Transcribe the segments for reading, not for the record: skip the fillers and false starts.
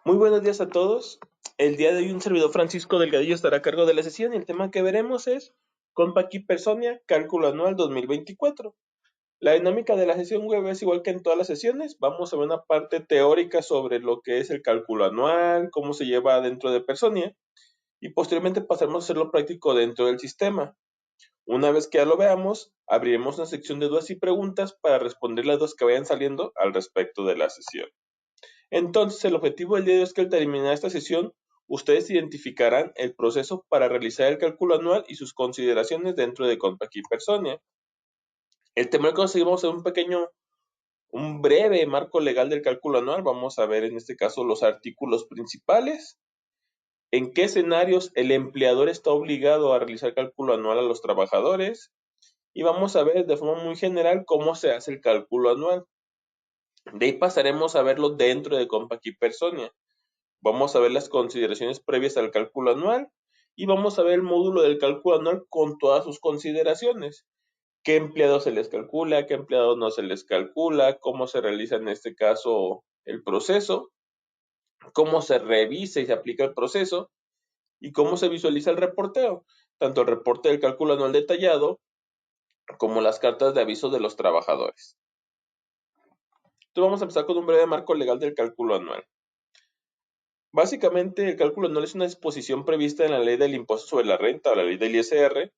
Muy buenos días a todos. El día de hoy un servidor Francisco Delgadillo estará a cargo de la sesión y el tema que veremos es Compaqui Personia, cálculo anual 2024. La dinámica de la sesión web es igual que en todas las sesiones. Vamos a ver una parte teórica sobre lo que es el cálculo anual, cómo se lleva dentro de Personia y posteriormente pasaremos a hacerlo práctico dentro del sistema. Una vez que ya lo veamos, abriremos una sección de dudas y preguntas para responder las dudas que vayan saliendo al respecto de la sesión. Entonces, el objetivo del día de hoy es que al terminar esta sesión, ustedes identificarán el proceso para realizar el cálculo anual y sus consideraciones dentro de Compaqui Personia. El tema que conseguimos es un breve marco legal del cálculo anual. Vamos a ver en este caso los artículos principales, en qué escenarios el empleador está obligado a realizar cálculo anual a los trabajadores y vamos a ver de forma muy general cómo se hace el cálculo anual. De ahí pasaremos a verlo dentro de Compaqui Personia. Vamos a ver las consideraciones previas al cálculo anual y vamos a ver el módulo del cálculo anual con todas sus consideraciones. ¿Qué empleados se les calcula? ¿Qué empleados no se les calcula? ¿Cómo se realiza en este caso el proceso? ¿Cómo se revisa y se aplica el proceso? ¿Y cómo se visualiza el reporteo? Tanto el reporte del cálculo anual detallado como las cartas de aviso de los trabajadores. Entonces vamos a empezar con un breve marco legal del cálculo anual. Básicamente, el cálculo anual es una disposición prevista en la ley del impuesto sobre la renta o la ley del ISR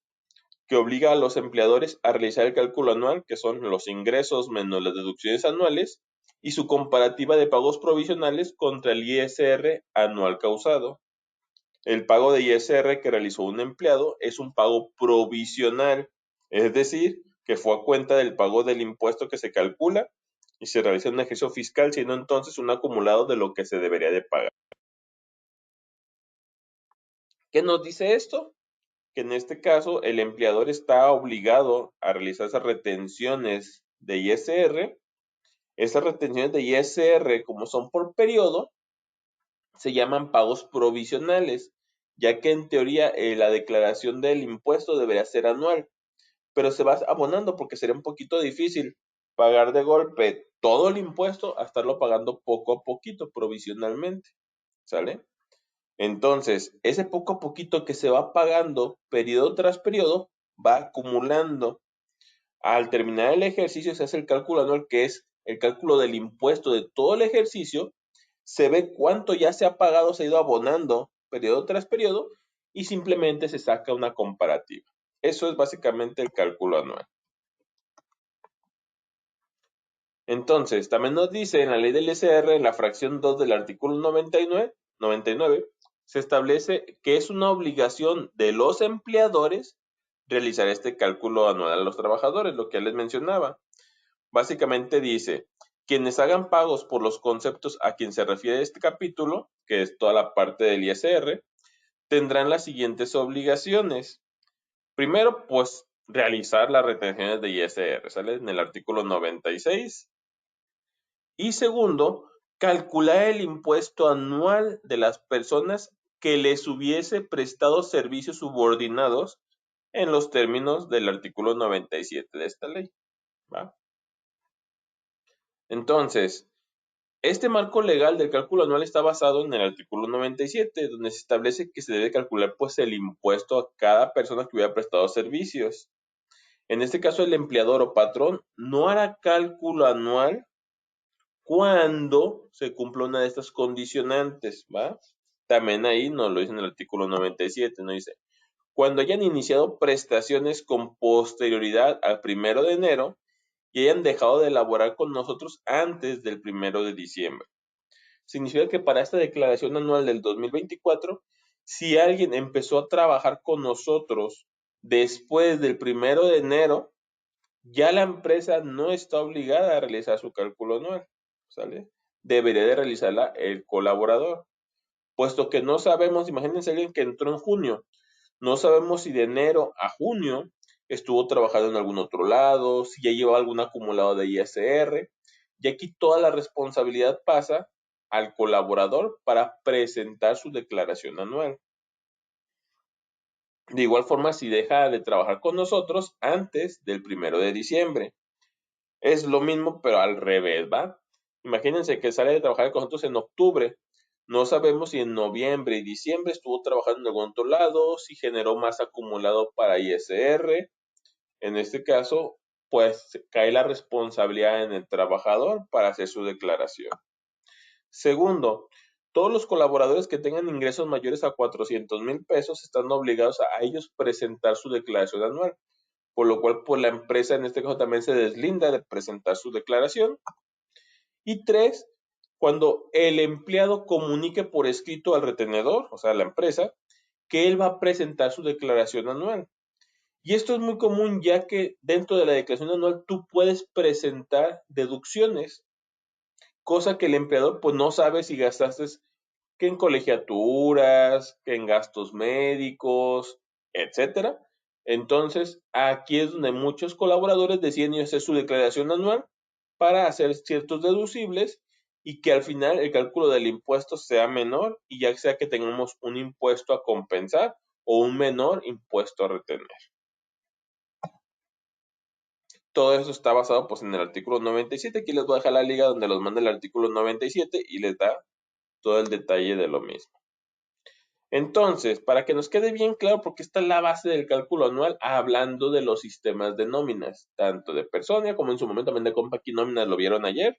que obliga a los empleadores a realizar el cálculo anual, que son los ingresos menos las deducciones anuales, y su comparativa de pagos provisionales contra el ISR anual causado. El pago de ISR que realizó un empleado es un pago provisional, es decir, que fue a cuenta del pago del impuesto que se calcula y se realiza en un ejercicio fiscal, siendo entonces un acumulado de lo que se debería de pagar. ¿Qué nos dice esto? Que en este caso el empleador está obligado a realizar esas retenciones de ISR. Esas retenciones de ISR, como son por periodo, se llaman pagos provisionales, ya que en teoría la declaración del impuesto debería ser anual, pero se va abonando porque sería un poquito difícil pagar de golpe todo el impuesto a estarlo pagando poco a poquito, provisionalmente, ¿sale? Entonces, ese poco a poquito que se va pagando periodo tras periodo va acumulando. Al terminar el ejercicio se hace el cálculo anual, que es el cálculo del impuesto de todo el ejercicio. Se ve cuánto ya se ha pagado, se ha ido abonando periodo tras periodo y simplemente se saca una comparativa. Eso es básicamente el cálculo anual. Entonces, también nos dice en la ley del ISR, en la fracción 2 del artículo 99, se establece que es una obligación de los empleadores realizar este cálculo anual a los trabajadores, lo que ya les mencionaba. Básicamente dice, quienes hagan pagos por los conceptos a quien se refiere este capítulo, que es toda la parte del ISR, tendrán las siguientes obligaciones. Primero, pues realizar las retenciones de ISR, ¿sale? En el artículo 96. Y segundo, calcular el impuesto anual de las personas que les hubiese prestado servicios subordinados en los términos del artículo 97 de esta ley, ¿va? Entonces, este marco legal del cálculo anual está basado en el artículo 97, donde se establece que se debe calcular pues el impuesto a cada persona que hubiera prestado servicios. En este caso, el empleador o patrón no hará cálculo anual cuando se cumpla una de estas condicionantes, ¿va? También ahí nos lo dice en el artículo 97, nos dice, cuando hayan iniciado prestaciones con posterioridad al 1 de enero y hayan dejado de elaborar con nosotros antes del 1 de diciembre. Significa que para esta declaración anual del 2024, si alguien empezó a trabajar con nosotros después del 1 de enero, ya la empresa no está obligada a realizar su cálculo anual, ¿sale? Debería de realizarla el colaborador, puesto que no sabemos, imagínense alguien que entró en junio, no sabemos si de enero a junio estuvo trabajando en algún otro lado, si ya llevaba algún acumulado de ISR, y aquí toda la responsabilidad pasa al colaborador para presentar su declaración anual. De igual forma, si deja de trabajar con nosotros antes del 1 de diciembre. Es lo mismo, pero al revés, ¿va? Imagínense que sale de trabajar con nosotros en octubre. No sabemos si en noviembre y diciembre estuvo trabajando en algún otro lado, si generó más acumulado para ISR. En este caso, pues cae la responsabilidad en el trabajador para hacer su declaración. Segundo, todos los colaboradores que tengan ingresos mayores a 400,000 pesos están obligados a ellos presentar su declaración anual, por lo cual pues la empresa en este caso también se deslinda de presentar su declaración. Y tres, cuando el empleado comunique por escrito al retenedor, o sea, la empresa, que él va a presentar su declaración anual. Y esto es muy común ya que dentro de la declaración anual tú puedes presentar deducciones, cosa que el empleador pues no sabe si gastaste que en colegiaturas, que en gastos médicos, etcétera. Entonces, aquí es donde muchos colaboradores deciden hacer su declaración anual para hacer ciertos deducibles y que al final el cálculo del impuesto sea menor y ya sea que tengamos un impuesto a compensar o un menor impuesto a retener. Todo eso está basado pues en el artículo 97. Aquí les voy a dejar la liga donde los manda el artículo 97 y les da todo el detalle de lo mismo. Entonces, para que nos quede bien claro, porque esta es la base del cálculo anual, hablando de los sistemas de nóminas, tanto de persona como en su momento también de Compact Nóminas lo vieron ayer.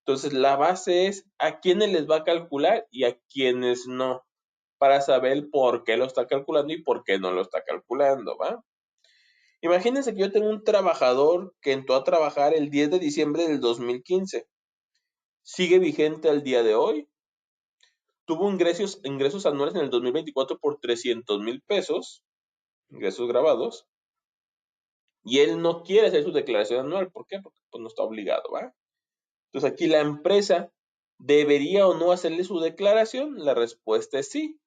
Entonces, la base es a quiénes les va a calcular y a quiénes no, para saber por qué lo está calculando y por qué no lo está calculando, ¿va? Imagínense que yo tengo un trabajador que entró a trabajar el 10 de diciembre del 2015. Sigue vigente al día de hoy. Tuvo ingresos anuales en el 2024 por 300,000 pesos, ingresos grabados, y él no quiere hacer su declaración anual. ¿Por qué? Porque pues, no está obligado, ¿va? Entonces aquí la empresa debería o no hacerle su declaración. La respuesta es sí,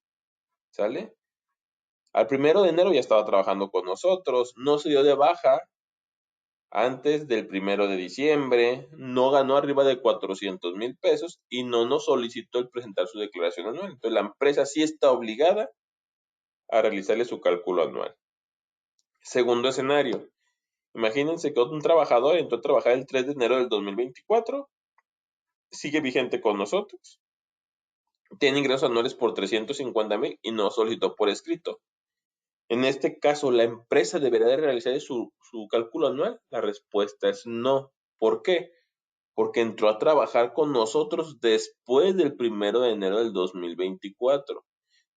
¿sale? Al 1 de enero ya estaba trabajando con nosotros, no se dio de baja antes del 1 de diciembre, no ganó arriba de 400,000 pesos y no nos solicitó el presentar su declaración anual. Entonces la empresa sí está obligada a realizarle su cálculo anual. Segundo escenario, imagínense que un trabajador entró a trabajar el 3 de enero del 2024, sigue vigente con nosotros, tiene ingresos anuales por 350,000 y no solicitó por escrito. En este caso, ¿la empresa deberá de realizar su cálculo anual? La respuesta es no. ¿Por qué? Porque entró a trabajar con nosotros después del 1 de enero del 2024.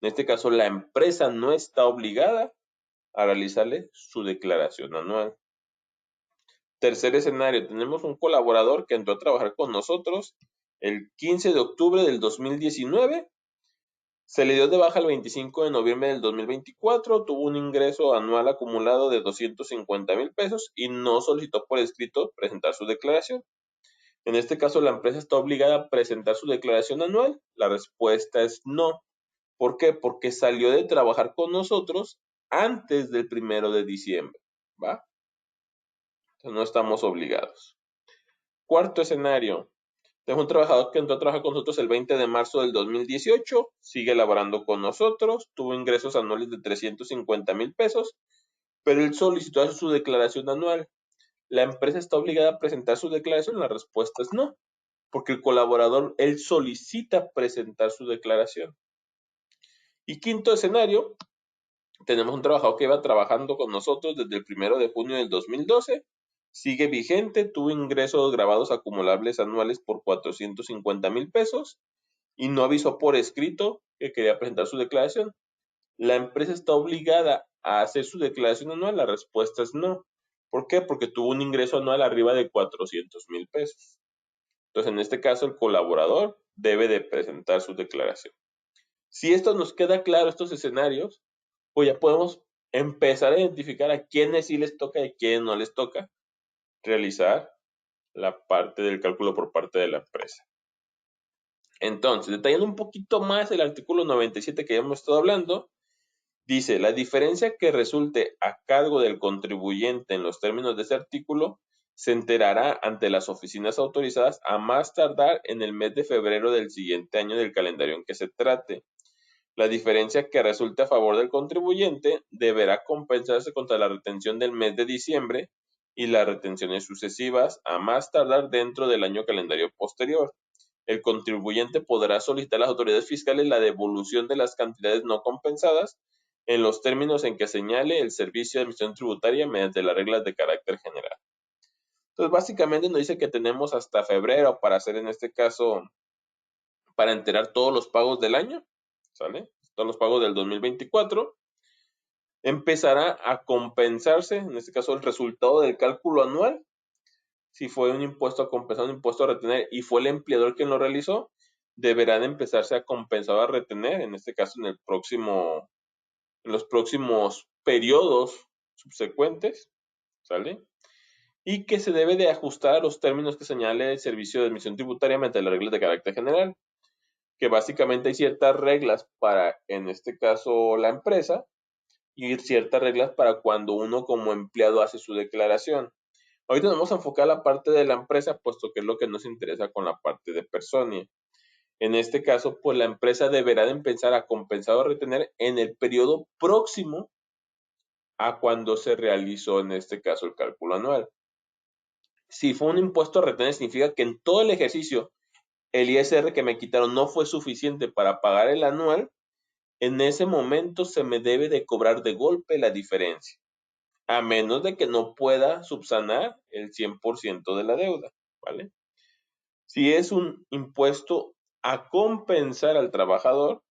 En este caso, la empresa no está obligada a realizarle su declaración anual. Tercer escenario, tenemos un colaborador que entró a trabajar con nosotros el 15 de octubre del 2019, se le dio de baja el 25 de noviembre del 2024, tuvo un ingreso anual acumulado de 250,000 pesos y no solicitó por escrito presentar su declaración. En este caso, la empresa está obligada a presentar su declaración anual. La respuesta es no. ¿Por qué? Porque salió de trabajar con nosotros antes del 1 de diciembre, ¿va? Entonces no estamos obligados. Cuarto escenario. Tenemos un trabajador que entró a trabajar con nosotros el 20 de marzo del 2018, sigue laborando con nosotros, tuvo ingresos anuales de 350,000 pesos, pero él solicitó hacer su declaración anual. ¿La empresa está obligada a presentar su declaración? La respuesta es no, porque el colaborador, él solicita presentar su declaración. Y quinto escenario, tenemos un trabajador que iba trabajando con nosotros desde el 1 de junio del 2012, sigue vigente, tuvo ingresos grabados acumulables anuales por 450,000 pesos y no avisó por escrito que quería presentar su declaración. ¿La empresa está obligada a hacer su declaración anual? La respuesta es no. ¿Por qué? Porque tuvo un ingreso anual arriba de 400,000 pesos. Entonces, en este caso, el colaborador debe de presentar su declaración. Si esto nos queda claro, estos escenarios, pues ya podemos empezar a identificar a quiénes sí les toca y a quiénes no les toca realizar la parte del cálculo por parte de la empresa. Entonces, detallando un poquito más el artículo 97 que ya hemos estado hablando, dice, la diferencia que resulte a cargo del contribuyente en los términos de ese artículo se enterará ante las oficinas autorizadas a más tardar en el mes de febrero del siguiente año del calendario en que se trate. La diferencia que resulte a favor del contribuyente deberá compensarse contra la retención del mes de diciembre y las retenciones sucesivas a más tardar dentro del año calendario posterior. el contribuyente podrá solicitar a las autoridades fiscales la devolución de las cantidades no compensadas en los términos en que señale el Servicio de Administración Tributaria mediante las reglas de carácter general. Entonces, básicamente nos dice que tenemos hasta febrero para hacer, en este caso, para enterar todos los pagos del año, ¿sale? Todos los pagos del 2024. Empezará a compensarse, en este caso, el resultado del cálculo anual. Si fue un impuesto a compensar, un impuesto a retener y fue el empleador quien lo realizó, deberá de empezarse a compensar o a retener, en este caso en los próximos periodos subsecuentes, ¿sale? Y que se debe de ajustar a los términos que señale el Servicio de Administración Tributaria mediante las reglas de carácter general, que básicamente hay ciertas reglas para, en este caso, la empresa y ciertas reglas para cuando uno como empleado hace su declaración. Ahorita nos vamos a enfocar la parte de la empresa, puesto que es lo que nos interesa con la parte de Personia. En este caso, pues la empresa deberá de empezar a compensar o retener en el periodo próximo a cuando se realizó, en este caso, el cálculo anual. Si fue un impuesto a retener, significa que en todo el ejercicio el ISR que me quitaron no fue suficiente para pagar el anual. En ese momento se me debe de cobrar de golpe la diferencia, a menos de que no pueda subsanar el 100% de la deuda, ¿vale? Si es un impuesto a compensar al trabajador,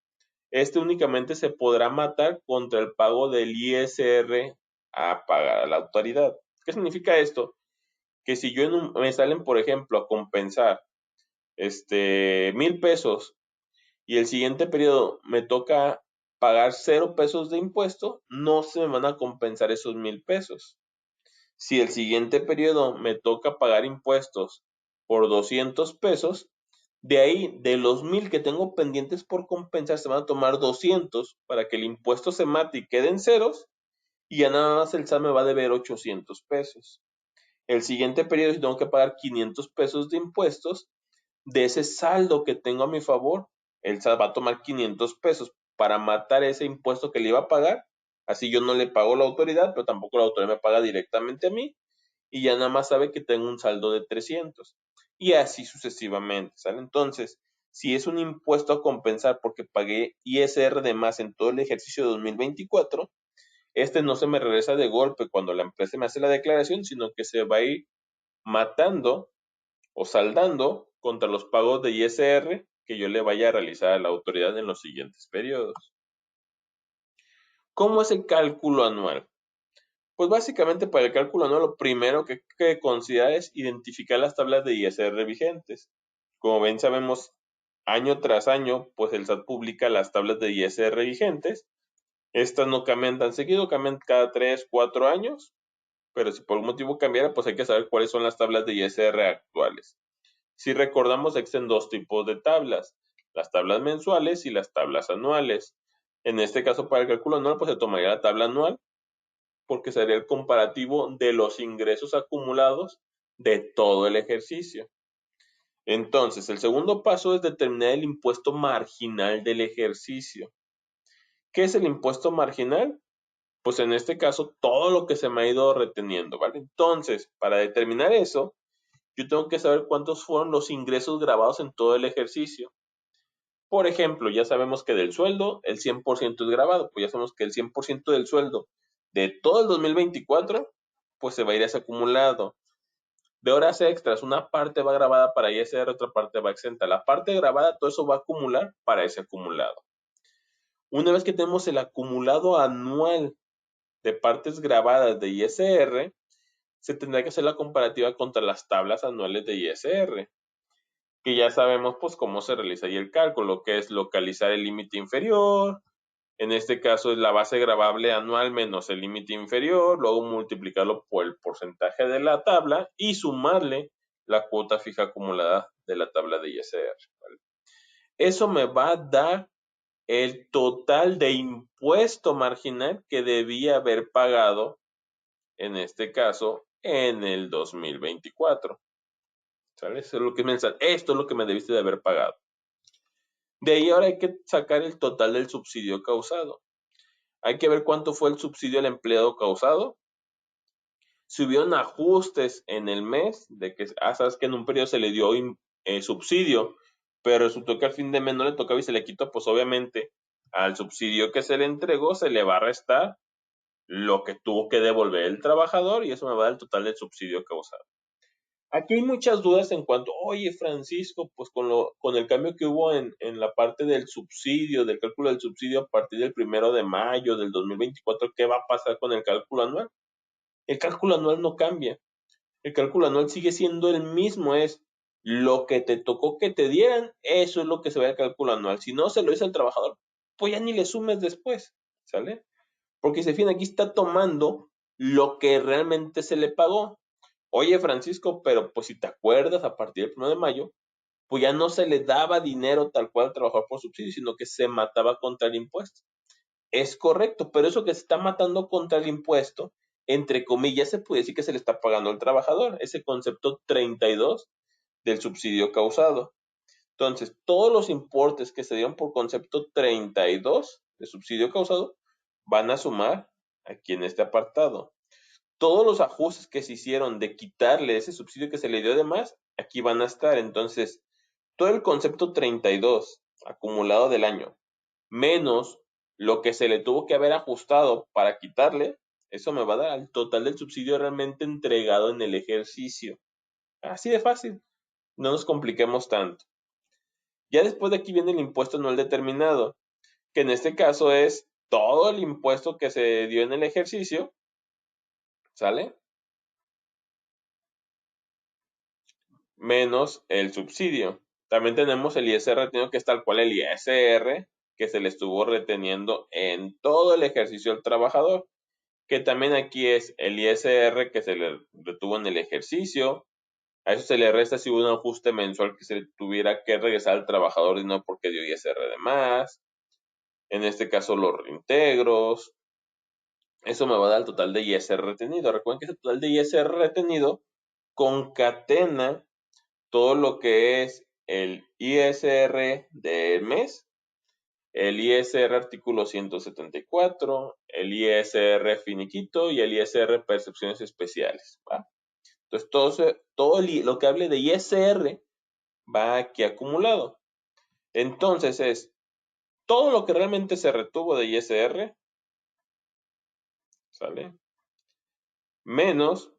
este únicamente se podrá matar contra el pago del ISR a pagar a la autoridad. ¿Qué significa esto? Que si me salen, por ejemplo, a compensar 1,000 pesos y el siguiente periodo me toca pagar 0 pesos de impuesto, no se me van a compensar esos 1,000 pesos. Si el siguiente periodo me toca pagar impuestos por 200 pesos, de ahí, de los 1,000 que tengo pendientes por compensar, se van a tomar 200 para que el impuesto se mate y queden ceros, y ya nada más el SAT me va a deber 800 pesos. El siguiente periodo, si tengo que pagar 500 pesos de impuestos, de ese saldo que tengo a mi favor, el SAT va a tomar 500 pesos para matar ese impuesto que le iba a pagar. Así yo no le pago a la autoridad, pero tampoco la autoridad me paga directamente a mí, y ya nada más sabe que tengo un saldo de 300. Y así sucesivamente, ¿sale? Entonces, si es un impuesto a compensar porque pagué ISR de más en todo el ejercicio de 2024, este no se me regresa de golpe cuando la empresa me hace la declaración, sino que se va a ir matando o saldando contra los pagos de ISR que yo le vaya a realizar a la autoridad en los siguientes periodos. ¿Cómo es el cálculo anual? Pues básicamente para el cálculo anual lo primero que hay que considerar es identificar las tablas de ISR vigentes. Como ven, sabemos año tras año, pues el SAT publica las tablas de ISR vigentes. Estas no cambian tan seguido, cambian cada 3, 4 años, pero si por algún motivo cambiara, pues hay que saber cuáles son las tablas de ISR actuales. Si recordamos, existen dos tipos de tablas, las tablas mensuales y las tablas anuales. En este caso, para el cálculo anual, pues se tomaría la tabla anual, porque sería el comparativo de los ingresos acumulados de todo el ejercicio. Entonces, el segundo paso es determinar el impuesto marginal del ejercicio. ¿Qué es el impuesto marginal? Pues en este caso, todo lo que se me ha ido reteniendo, ¿vale? Entonces, para determinar eso, yo tengo que saber cuántos fueron los ingresos grabados en todo el ejercicio. Por ejemplo, ya sabemos que del sueldo el 100% es grabado, pues ya sabemos que el 100% del sueldo de todo el 2024, pues se va a ir a ese acumulado. De horas extras, una parte va grabada para ISR, otra parte va exenta. La parte grabada, todo eso va a acumular para ese acumulado. Una vez que tenemos el acumulado anual de partes grabadas de ISR, se tendrá que hacer la comparativa contra las tablas anuales de ISR, que ya sabemos pues cómo se realiza ahí el cálculo, que es localizar el límite inferior, en este caso es la base gravable anual menos el límite inferior, luego multiplicarlo por el porcentaje de la tabla y sumarle la cuota fija acumulada de la tabla de ISR, ¿vale? Eso me va a dar el total de impuesto marginal que debía haber pagado, en este caso, en el 2024. ¿Sale? Esto es lo que me debiste de haber pagado. De ahí ahora hay que sacar el total del subsidio causado. Hay que ver cuánto fue el subsidio al empleado causado. Si hubieron ajustes en el mes, de que sabes que en un periodo se le dio subsidio pero resultó que al fin de mes no le tocaba y se le quitó, pues obviamente al subsidio que se le entregó se le va a restar lo que tuvo que devolver el trabajador y eso me va a dar el total del subsidio causado. Aquí hay muchas dudas en cuanto, oye Francisco, pues con el cambio que hubo en la parte del subsidio, del cálculo del subsidio a partir del 1 de mayo del 2024, ¿qué va a pasar con el cálculo anual? El cálculo anual no cambia. El cálculo anual sigue siendo el mismo, es lo que te tocó que te dieran, eso es lo que se ve al cálculo anual. Si no se lo dice al trabajador, pues ya ni le sumes después, ¿sale? Porque se fijan, aquí está tomando lo que realmente se le pagó. Oye, Francisco, pero pues si te acuerdas, a partir del 1 de mayo, pues ya no se le daba dinero tal cual al trabajador por subsidio, sino que se mataba contra el impuesto. Es correcto, pero eso que se está matando contra el impuesto, entre comillas, se puede decir que se le está pagando al trabajador, ese concepto 32 del subsidio causado. Entonces, todos los importes que se dieron por concepto 32 de subsidio causado van a sumar aquí en este apartado. Todos los ajustes que se hicieron de quitarle ese subsidio que se le dio de más, aquí van a estar. Entonces, todo el concepto 32 acumulado del año, menos lo que se le tuvo que haber ajustado para quitarle, eso me va a dar el total del subsidio realmente entregado en el ejercicio. Así de fácil, no nos compliquemos tanto. Ya después de aquí viene el impuesto anual determinado, que en este caso es todo el impuesto que se dio en el ejercicio, ¿sale? Menos el subsidio. También tenemos el ISR retenido, que es tal cual el ISR que se le estuvo reteniendo en todo el ejercicio al trabajador, que también aquí es el ISR que se le retuvo en el ejercicio. A eso se le resta si hubo un ajuste mensual que se le tuviera que regresar al trabajador y no porque dio ISR de más. En este caso los reintegros. Eso me va a dar el total de ISR retenido. Recuerden que ese total de ISR retenido concatena todo lo que es el ISR del mes, el ISR artículo 174, el ISR finiquito y el ISR percepciones especiales, ¿va? Entonces, todo lo que hable de ISR va aquí acumulado. Entonces, es todo lo que realmente se retuvo de ISR, ¿sale? Menos,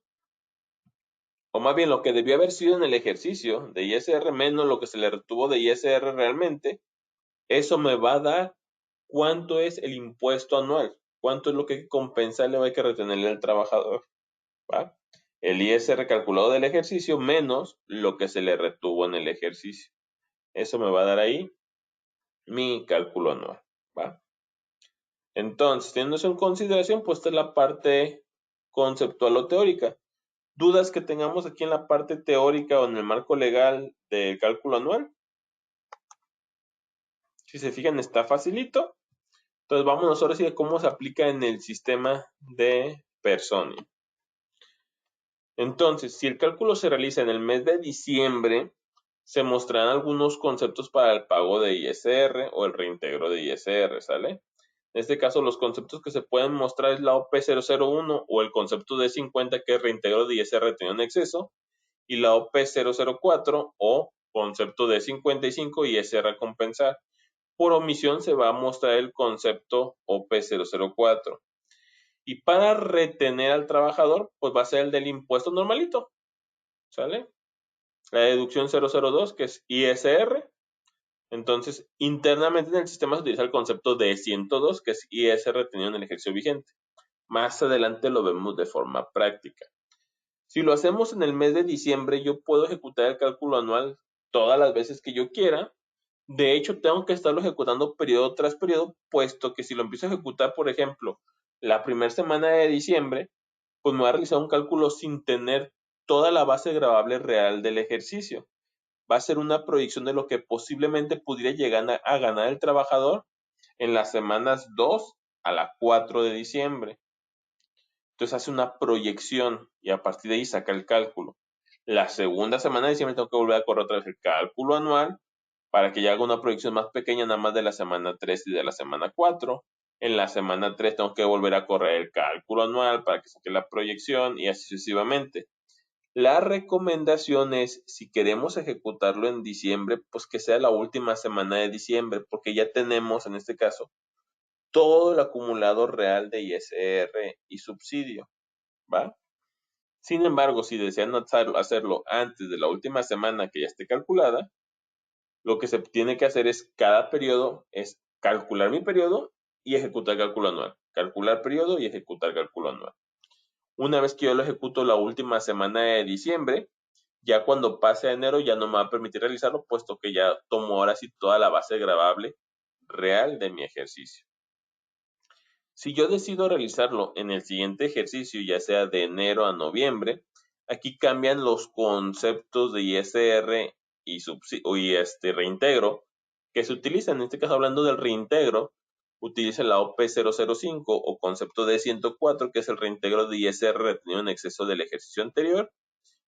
o más bien lo que debió haber sido en el ejercicio de ISR, menos lo que se le retuvo de ISR realmente, eso me va a dar cuánto es el impuesto anual, cuánto es lo que hay que compensarle o hay que retenerle al trabajador, ¿va? El ISR calculado del ejercicio menos lo que se le retuvo en el ejercicio. Eso me va a dar ahí mi cálculo anual, ¿va? Entonces, teniendo eso en consideración, pues esta es la parte conceptual o teórica. ¿Dudas que tengamos aquí en la parte teórica o en el marco legal del cálculo anual? Si se fijan, está facilito. Entonces, vámonos ahora sí de cómo se aplica en el sistema de Personio. Entonces, si el cálculo se realiza en el mes de diciembre, se mostrarán algunos conceptos para el pago de ISR o el reintegro de ISR, ¿sale? En este caso, los conceptos que se pueden mostrar es la OP001 o el concepto de 50, que es reintegro de ISR retenido en exceso, y la OP004 o concepto de 55 ISR a compensar. Por omisión se va a mostrar el concepto OP004. Y para retener al trabajador, pues va a ser el del impuesto normalito, ¿sale? La deducción 002, que es ISR. Entonces, internamente en el sistema se utiliza el concepto de 102, que es ISR retenido en el ejercicio vigente. Más adelante lo vemos de forma práctica. Si lo hacemos en el mes de diciembre, yo puedo ejecutar el cálculo anual todas las veces que yo quiera. De hecho, tengo que estarlo ejecutando periodo tras periodo, puesto que si lo empiezo a ejecutar, por ejemplo, la primera semana de diciembre, pues me va a realizar un cálculo sin tener toda la base gravable real del ejercicio. Va a ser una proyección de lo que posiblemente pudiera llegar a ganar el trabajador en las semanas 2 a la 4 de diciembre. Entonces hace una proyección y a partir de ahí saca el cálculo. La segunda semana de diciembre tengo que volver a correr otra vez el cálculo anual para que ya haga una proyección más pequeña nada más de la semana 3 y de la semana 4. En la semana 3 tengo que volver a correr el cálculo anual para que saque la proyección y así sucesivamente. La recomendación es, si queremos ejecutarlo en diciembre, pues que sea la última semana de diciembre, porque ya tenemos, en este caso, todo el acumulado real de ISR y subsidio, ¿va? Sin embargo, si desean hacerlo antes de la última semana que ya esté calculada, lo que se tiene que hacer es cada periodo, es calcular mi periodo y ejecutar cálculo anual. Calcular periodo y ejecutar cálculo anual. Una vez que yo lo ejecuto la última semana de diciembre, ya cuando pase a enero ya no me va a permitir realizarlo, puesto que ya tomo ahora sí toda la base gravable real de mi ejercicio. Si yo decido realizarlo en el siguiente ejercicio, ya sea de enero a noviembre, aquí cambian los conceptos de ISR y reintegro que se utilizan. En este caso, hablando del reintegro, utiliza la OP005 o concepto D104, que es el reintegro de ISR retenido en exceso del ejercicio anterior,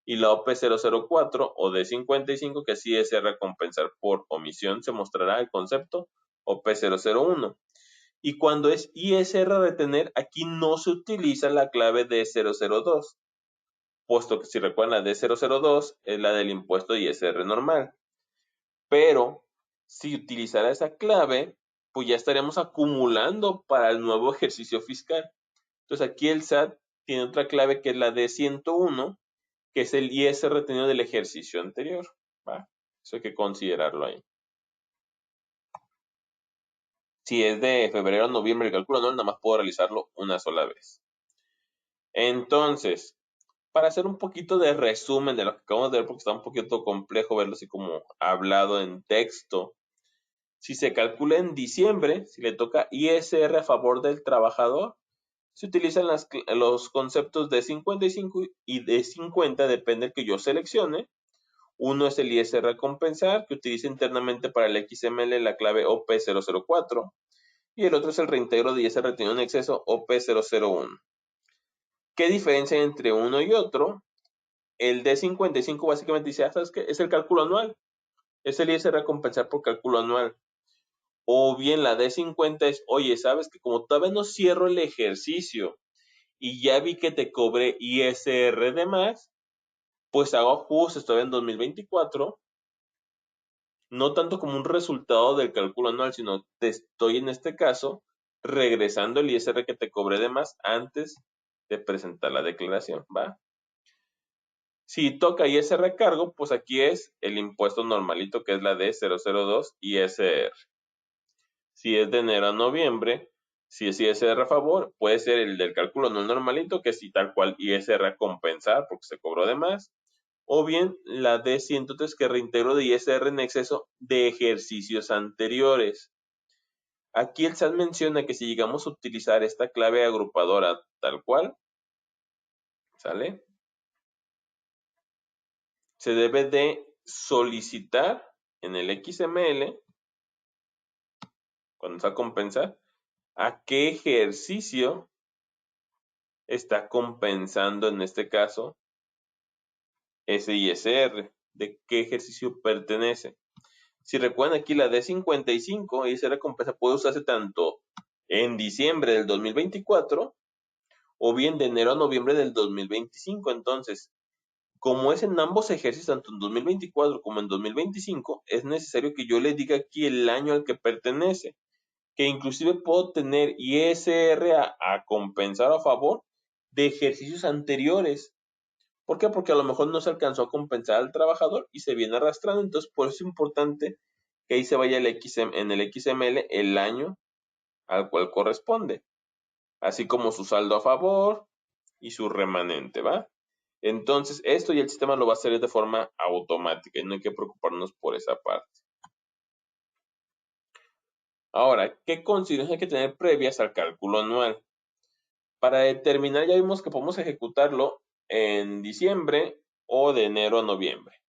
y la OP004 o D55, que es ISR a compensar por omisión. Se mostrará el concepto OP001. Y cuando es ISR a retener, aquí no se utiliza la clave D002, puesto que si recuerdan la D002 es la del impuesto de ISR normal. Pero si utilizara esa clave, pues ya estaríamos acumulando para el nuevo ejercicio fiscal. Entonces aquí el SAT tiene otra clave que es la D101, que es el ISR retenido del ejercicio anterior, ¿va? Eso hay que considerarlo ahí. Si es de febrero a noviembre el cálculo anual, nada más puedo realizarlo una sola vez. Entonces, para hacer un poquito de resumen de lo que acabamos de ver, porque está un poquito complejo verlo así como hablado en texto. Si se calcula en diciembre, si le toca ISR a favor del trabajador, se utilizan los conceptos de 55 y de 50, depende del que yo seleccione. Uno es el ISR a compensar, que utiliza internamente para el XML la clave OP004, y el otro es el reintegro de ISR retenido en exceso OP001. ¿Qué diferencia entre uno y otro? El D55 básicamente dice, ¿sabes qué? Es el cálculo anual. Es el ISR a compensar por cálculo anual. O bien la D50 es, oye, ¿sabes que como todavía no cierro el ejercicio y ya vi que te cobré ISR de más, pues hago ajustes todavía en 2024, no tanto como un resultado del cálculo anual, sino te estoy en este caso regresando el ISR que te cobré de más antes de presentar la declaración, ¿va? Si toca ISR recargo, pues aquí es el impuesto normalito que es la D002 ISR. Si es de enero a noviembre, si es ISR a favor, puede ser el del cálculo no normalito, que es tal cual ISR a compensar porque se cobró de más, o bien la D103 que reintegro de ISR en exceso de ejercicios anteriores. Aquí el SAT menciona que si llegamos a utilizar esta clave agrupadora tal cual, ¿sale? Se debe de solicitar en el XML, cuando se va a compensar, a qué ejercicio está compensando en este caso ese ISR, de qué ejercicio pertenece. Si recuerdan aquí la D55, ISR compensa puede usarse tanto en diciembre del 2024 o bien de enero a noviembre del 2025. Entonces, como es en ambos ejercicios, tanto en 2024 como en 2025, es necesario que yo le diga aquí el año al que pertenece, que inclusive puedo tener ISR a compensar a favor de ejercicios anteriores. ¿Por qué? Porque a lo mejor no se alcanzó a compensar al trabajador y se viene arrastrando. Entonces, por eso es importante que ahí se vaya en el XML el año al cual corresponde, así como su saldo a favor y su remanente, ¿va? Entonces, esto ya el sistema lo va a hacer de forma automática y no hay que preocuparnos por esa parte. Ahora, ¿qué consideraciones hay que tener previas al cálculo anual? Para determinar, ya vimos que podemos ejecutarlo en diciembre o de enero a noviembre.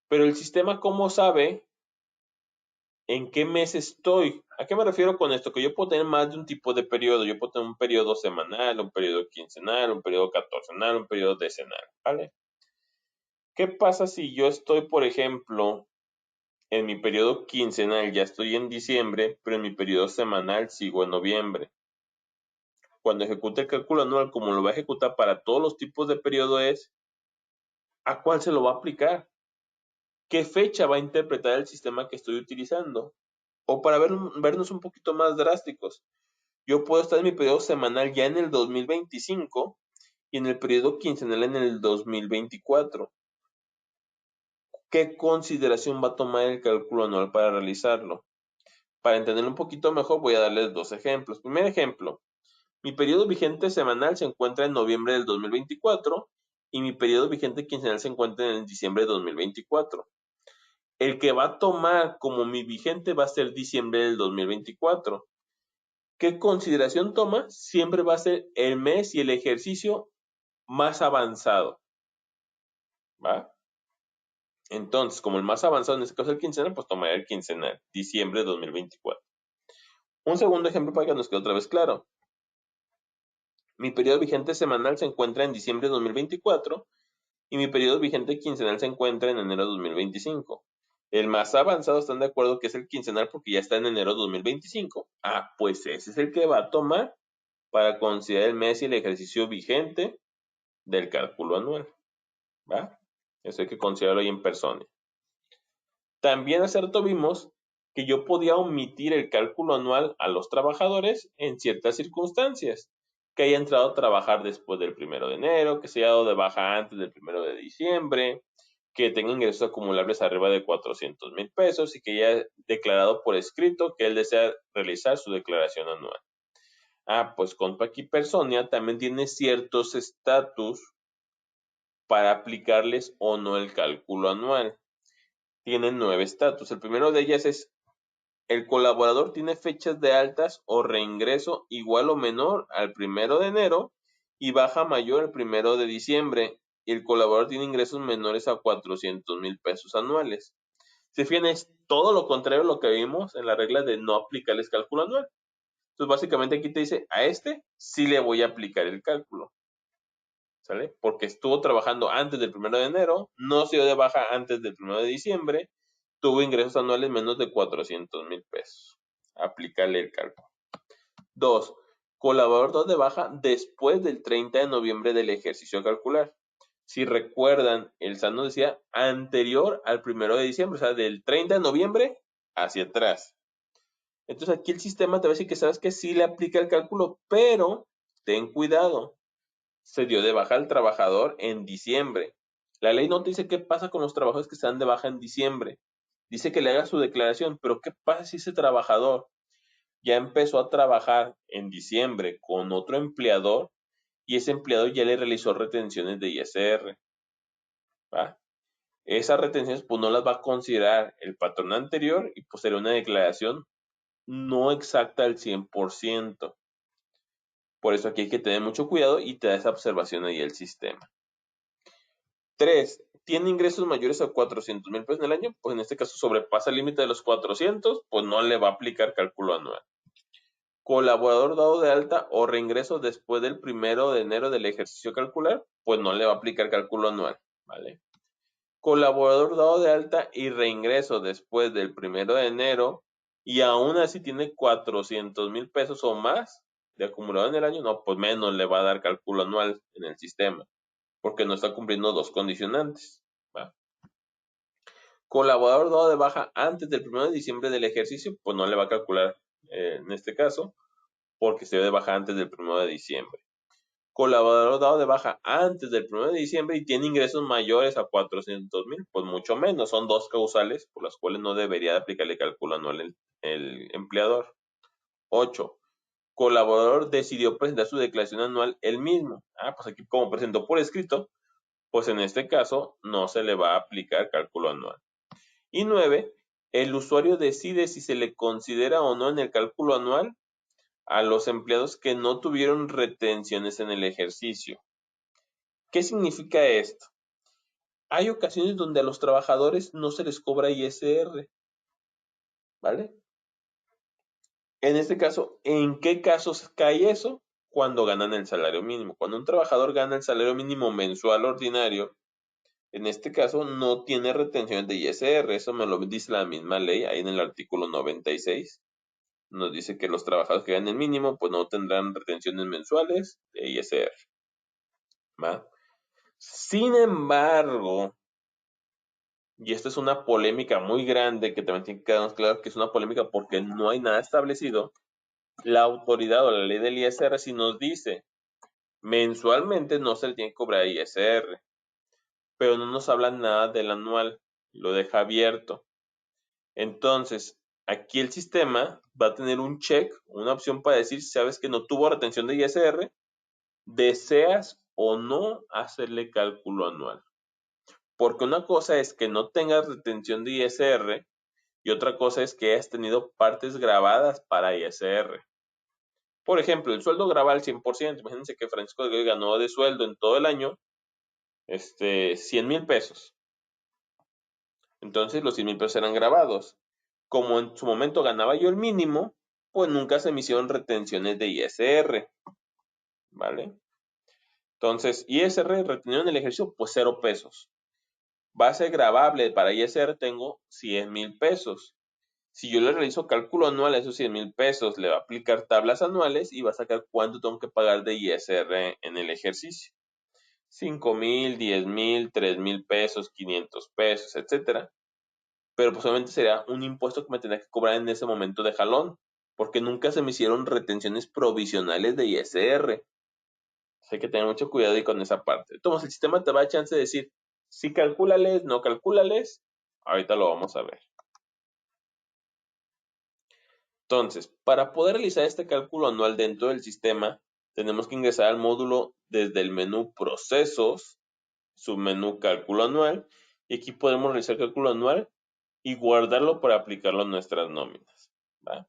Pero el sistema, ¿cómo sabe en qué mes estoy? ¿A qué me refiero con esto? Que yo puedo tener más de un tipo de periodo. Yo puedo tener un periodo semanal, un periodo quincenal, un periodo catorcenal, un periodo decenal, ¿vale? ¿Qué pasa si yo estoy, por ejemplo, en mi periodo quincenal ya estoy en diciembre, pero en mi periodo semanal sigo en noviembre? Cuando ejecute el cálculo anual, como lo va a ejecutar para todos los tipos de periodo es, ¿A cuál se lo va a aplicar? ¿Qué fecha va a interpretar el sistema que estoy utilizando? O para vernos un poquito más drásticos, yo puedo estar en mi periodo semanal ya en el 2025 y en el periodo quincenal en el 2024. ¿Qué consideración va a tomar el cálculo anual para realizarlo? Para entenderlo un poquito mejor, voy a darles dos ejemplos. Primer ejemplo, mi periodo vigente semanal se encuentra en noviembre del 2024 y mi periodo vigente quincenal se encuentra en diciembre de 2024. El que va a tomar como mi vigente va a ser diciembre del 2024. ¿Qué consideración toma? Siempre va a ser el mes y el ejercicio más avanzado, ¿va? Entonces, como el más avanzado en este caso es el quincenal, pues tomaría el quincenal, diciembre de 2024. Un segundo ejemplo para que nos quede otra vez claro. Mi periodo vigente semanal se encuentra en diciembre de 2024 y mi periodo vigente quincenal se encuentra en enero de 2025. El más avanzado están de acuerdo que es el quincenal porque ya está en enero de 2025. Ah, pues ese es el que va a tomar para considerar el mes y el ejercicio vigente del cálculo anual, ¿va? Eso hay que considerarlo ahí en persona. También hace rato vimos que yo podía omitir el cálculo anual a los trabajadores en ciertas circunstancias, que haya entrado a trabajar después del 1 de enero, que se haya dado de baja antes del 1 de diciembre, que tenga ingresos acumulables arriba de 400,000 pesos y que haya declarado por escrito que él desea realizar su declaración anual. Ah, pues Compa aquí Personia también tiene ciertos estatus para aplicarles o no el cálculo anual. Tienen 9 estatus. El primero de ellas es: el colaborador tiene fechas de altas o reingreso igual o menor al 1 de enero y baja mayor al 1 de diciembre. Y el colaborador tiene ingresos menores a 400,000 pesos anuales. Si fijan, es todo lo contrario a lo que vimos en la regla de no aplicarles cálculo anual. Entonces, básicamente aquí te dice, a este sí le voy a aplicar el cálculo, ¿sale? Porque estuvo trabajando antes del 1 de enero, no se dio de baja antes del 1 de diciembre, tuvo ingresos anuales menos de 400,000 pesos. Aplicarle el cálculo. 2. Colaborador 2 de baja después del 30 de noviembre del ejercicio a calcular. Si recuerdan, el SAT nos decía anterior al 1 de diciembre, o sea, del 30 de noviembre hacia atrás. Entonces aquí el sistema te va a decir que sabes que sí le aplica el cálculo, pero ten cuidado, se dio de baja al trabajador en diciembre. La ley no te dice qué pasa con los trabajadores que se dan de baja en diciembre. Dice que le haga su declaración, pero ¿qué pasa si ese trabajador ya empezó a trabajar en diciembre con otro empleador y ese empleador ya le realizó retenciones de ISR? ¿Va? Esas retenciones pues no las va a considerar el patrón anterior y pues será una declaración no exacta al 100%. Por eso aquí hay que tener mucho cuidado y te da esa observación ahí el sistema. 3. ¿Tiene ingresos mayores a 400,000 pesos en el año? Pues en este caso sobrepasa el límite de los 400, pues no le va a aplicar cálculo anual. Colaborador dado de alta o reingreso después del 1 de enero del ejercicio calcular, pues no le va a aplicar cálculo anual, ¿vale? Colaborador dado de alta y reingreso después del 1 de enero y aún así tiene 400,000 pesos o más de acumulado en el año, no, pues menos le va a dar cálculo anual en el sistema, porque no está cumpliendo dos condicionantes, ¿va? Colaborador dado de baja antes del 1 de diciembre del ejercicio, pues no le va a calcular en este caso, porque se dio de baja antes del 1 de diciembre. Colaborador dado de baja antes del 1 de diciembre y tiene ingresos mayores a 400,000, pues mucho menos. Son dos causales por las cuales no debería aplicarle cálculo anual el empleador. 8. Colaborador decidió presentar su declaración anual él mismo. Ah, pues aquí como presentó por escrito, pues en este caso no se le va a aplicar cálculo anual. Y 9. El usuario decide si se le considera o no en el cálculo anual a los empleados que no tuvieron retenciones en el ejercicio. ¿Qué significa esto? Hay ocasiones donde a los trabajadores no se les cobra ISR, ¿vale? En este caso, ¿en qué casos cae eso? Cuando ganan el salario mínimo. Cuando un trabajador gana el salario mínimo mensual ordinario, en este caso no tiene retención de ISR. Eso me lo dice la misma ley, ahí en el artículo 96. Nos dice que los trabajadores que ganen el mínimo, pues no tendrán retenciones mensuales de ISR, ¿va? Sin embargo, y esta es una polémica muy grande que también tiene que quedarnos claro que es una polémica porque no hay nada establecido, la autoridad o la ley del ISR sí nos dice, mensualmente no se le tiene que cobrar ISR, pero no nos habla nada del anual, lo deja abierto. Entonces, aquí el sistema va a tener un check, una opción para decir si sabes que no tuvo retención de ISR, deseas o no hacerle cálculo anual. Porque una cosa es que no tengas retención de ISR y otra cosa es que hayas tenido partes grabadas para ISR. Por ejemplo, el sueldo graba al 100%. Imagínense que Francisco ganó de sueldo en todo el año 100,000 pesos. Entonces los 100,000 pesos eran grabados. Como en su momento ganaba yo el mínimo, pues nunca se me hicieron retenciones de ISR, ¿vale? Entonces, ISR retenido en el ejercicio, pues 0 pesos. Base gravable para ISR tengo 100,000 pesos. Si yo le realizo cálculo anual a esos 100,000 pesos, le va a aplicar tablas anuales y va a sacar cuánto tengo que pagar de ISR en el ejercicio. 5,000, 10,000, 3,000 pesos, 500 pesos, etcétera. Pero pues obviamente sería un impuesto que me tendría que cobrar en ese momento de jalón, porque nunca se me hicieron retenciones provisionales de ISR. Hay que tener mucho cuidado y con esa parte. Entonces el sistema te va a dar chance de decir, si calcúlales, no calcúlales. Ahorita lo vamos a ver. Entonces, para poder realizar este cálculo anual dentro del sistema, tenemos que ingresar al módulo desde el menú Procesos, submenú Cálculo anual, y aquí podemos realizar cálculo anual y guardarlo para aplicarlo a nuestras nóminas, ¿va?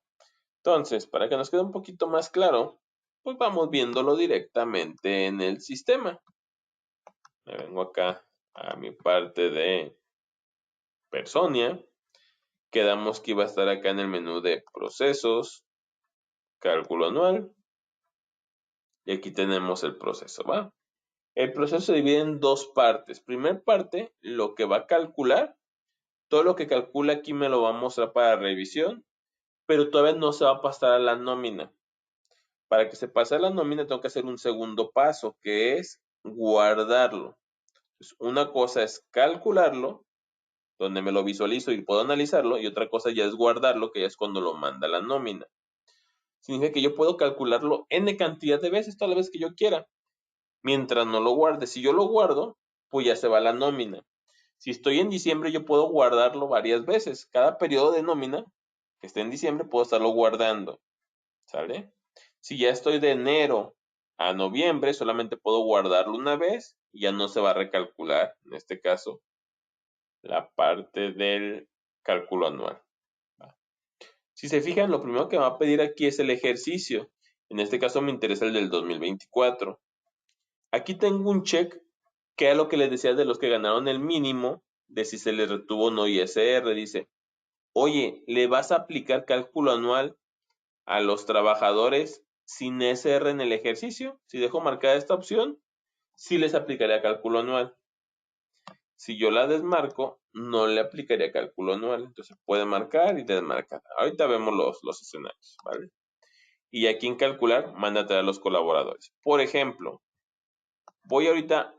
Entonces, para que nos quede un poquito más claro, pues vamos viéndolo directamente en el sistema. Me vengo acá a mi parte de Personia. Quedamos que iba a estar acá en el menú de Procesos, Cálculo anual. Y aquí tenemos el proceso, ¿va? El proceso se divide en dos partes. Primer parte, lo que va a calcular. Todo lo que calcula aquí me lo va a mostrar para revisión, pero todavía no se va a pasar a la nómina. Para que se pase a la nómina tengo que hacer un segundo paso, que es guardarlo. Entonces, una cosa es calcularlo, donde me lo visualizo y puedo analizarlo, y otra cosa ya es guardarlo, que ya es cuando lo manda a la nómina. Significa que yo puedo calcularlo n cantidad de veces, todas las veces que yo quiera, mientras no lo guarde. Si yo lo guardo, pues ya se va a la nómina. Si estoy en diciembre, yo puedo guardarlo varias veces. Cada periodo de nómina que esté en diciembre, puedo estarlo guardando. ¿Sale? Si ya estoy de enero a noviembre, solamente puedo guardarlo una vez y ya no se va a recalcular, en este caso, la parte del cálculo anual. ¿Va? Si se fijan, lo primero que me va a pedir aquí es el ejercicio. En este caso me interesa el del 2024. Aquí tengo un check que es lo que les decía de los que ganaron el mínimo, de si se les retuvo o no ISR. Dice, oye, ¿le vas a aplicar cálculo anual a los trabajadores sin SR en el ejercicio? Si dejo marcada esta opción, sí les aplicaría cálculo anual. Si yo la desmarco, no le aplicaría cálculo anual. Entonces puede marcar y desmarcar. Ahorita vemos los escenarios, ¿vale? Y aquí en calcular, mándate a los colaboradores. Por ejemplo, voy ahorita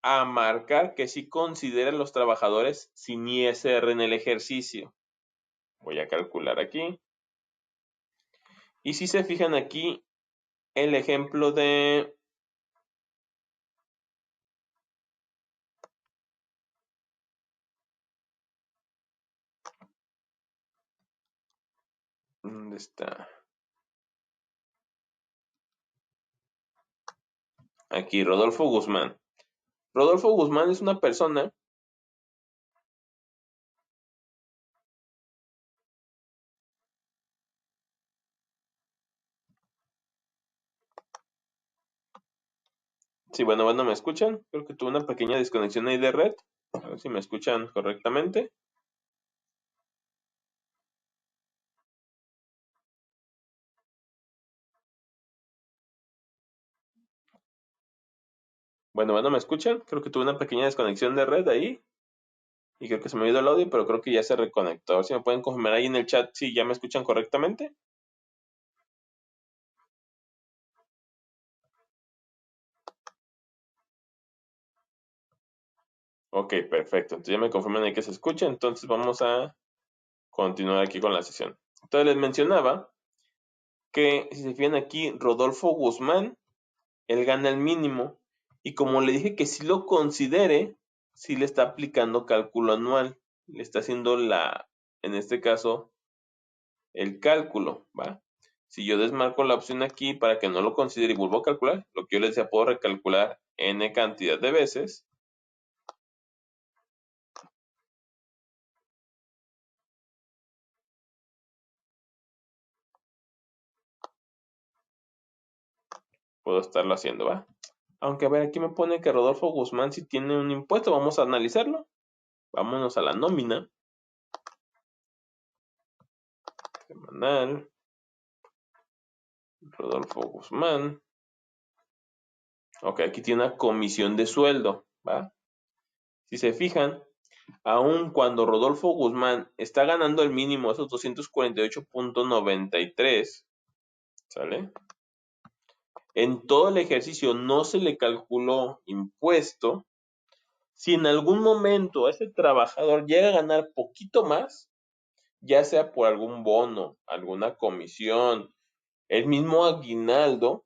a marcar que sí consideran los trabajadores sin ISR en el ejercicio. Voy a calcular aquí. Y si se fijan aquí, el ejemplo de... ¿Dónde está? Aquí, Rodolfo Guzmán. Rodolfo Guzmán es una persona... Sí, bueno, ¿me escuchan? Creo que tuve una pequeña desconexión ahí de red. A ver si me escuchan correctamente. Bueno, ¿me escuchan? Creo que tuve una pequeña desconexión de red ahí. Y creo que se me ha ido el audio, pero creo que ya se reconectó. A ver si me pueden confirmar ahí en el chat si ya me escuchan correctamente. Ok, perfecto. Entonces ya me confirman ahí que se escucha, entonces vamos a continuar aquí con la sesión. Entonces les mencionaba que si se fijan aquí, Rodolfo Guzmán, él gana el mínimo y como le dije que si lo considere, si le está aplicando cálculo anual, le está haciendo en este caso, el cálculo, ¿va? Si yo desmarco la opción aquí para que no lo considere y vuelvo a calcular, lo que yo les decía, puedo recalcular n cantidad de veces. Puedo estarlo haciendo, ¿va? Aunque a ver, aquí me pone que Rodolfo Guzmán sí tiene un impuesto, vamos a analizarlo. Vámonos a la nómina semanal, Rodolfo Guzmán. Ok, aquí tiene una comisión de sueldo, ¿va? Si se fijan, aun cuando Rodolfo Guzmán está ganando el mínimo, esos 248.93, ¿sale? En todo el ejercicio no se le calculó impuesto. Si en algún momento ese trabajador llega a ganar poquito más, ya sea por algún bono, alguna comisión, el mismo aguinaldo,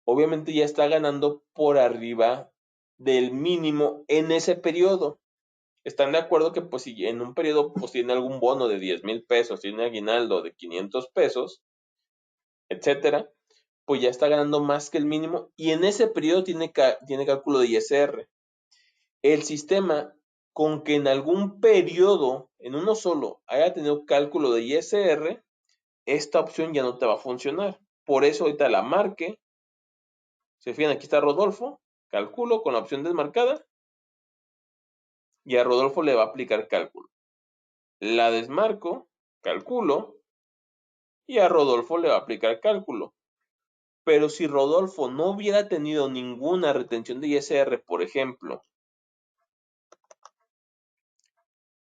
obviamente ya está ganando por arriba del mínimo en ese periodo. ¿Están de acuerdo que pues si en un periodo pues tiene algún bono de 10,000 pesos, tiene aguinaldo de 500 pesos, etcétera, pues ya está ganando más que el mínimo y en ese periodo tiene cálculo de ISR. El sistema con que en algún periodo, en uno solo, haya tenido cálculo de ISR, esta opción ya no te va a funcionar. Por eso ahorita la marque. Se fijan, aquí está Rodolfo, calculo con la opción desmarcada y a Rodolfo le va a aplicar cálculo. La desmarco, calculo y a Rodolfo le va a aplicar cálculo. Pero si Rodolfo no hubiera tenido ninguna retención de ISR, por ejemplo,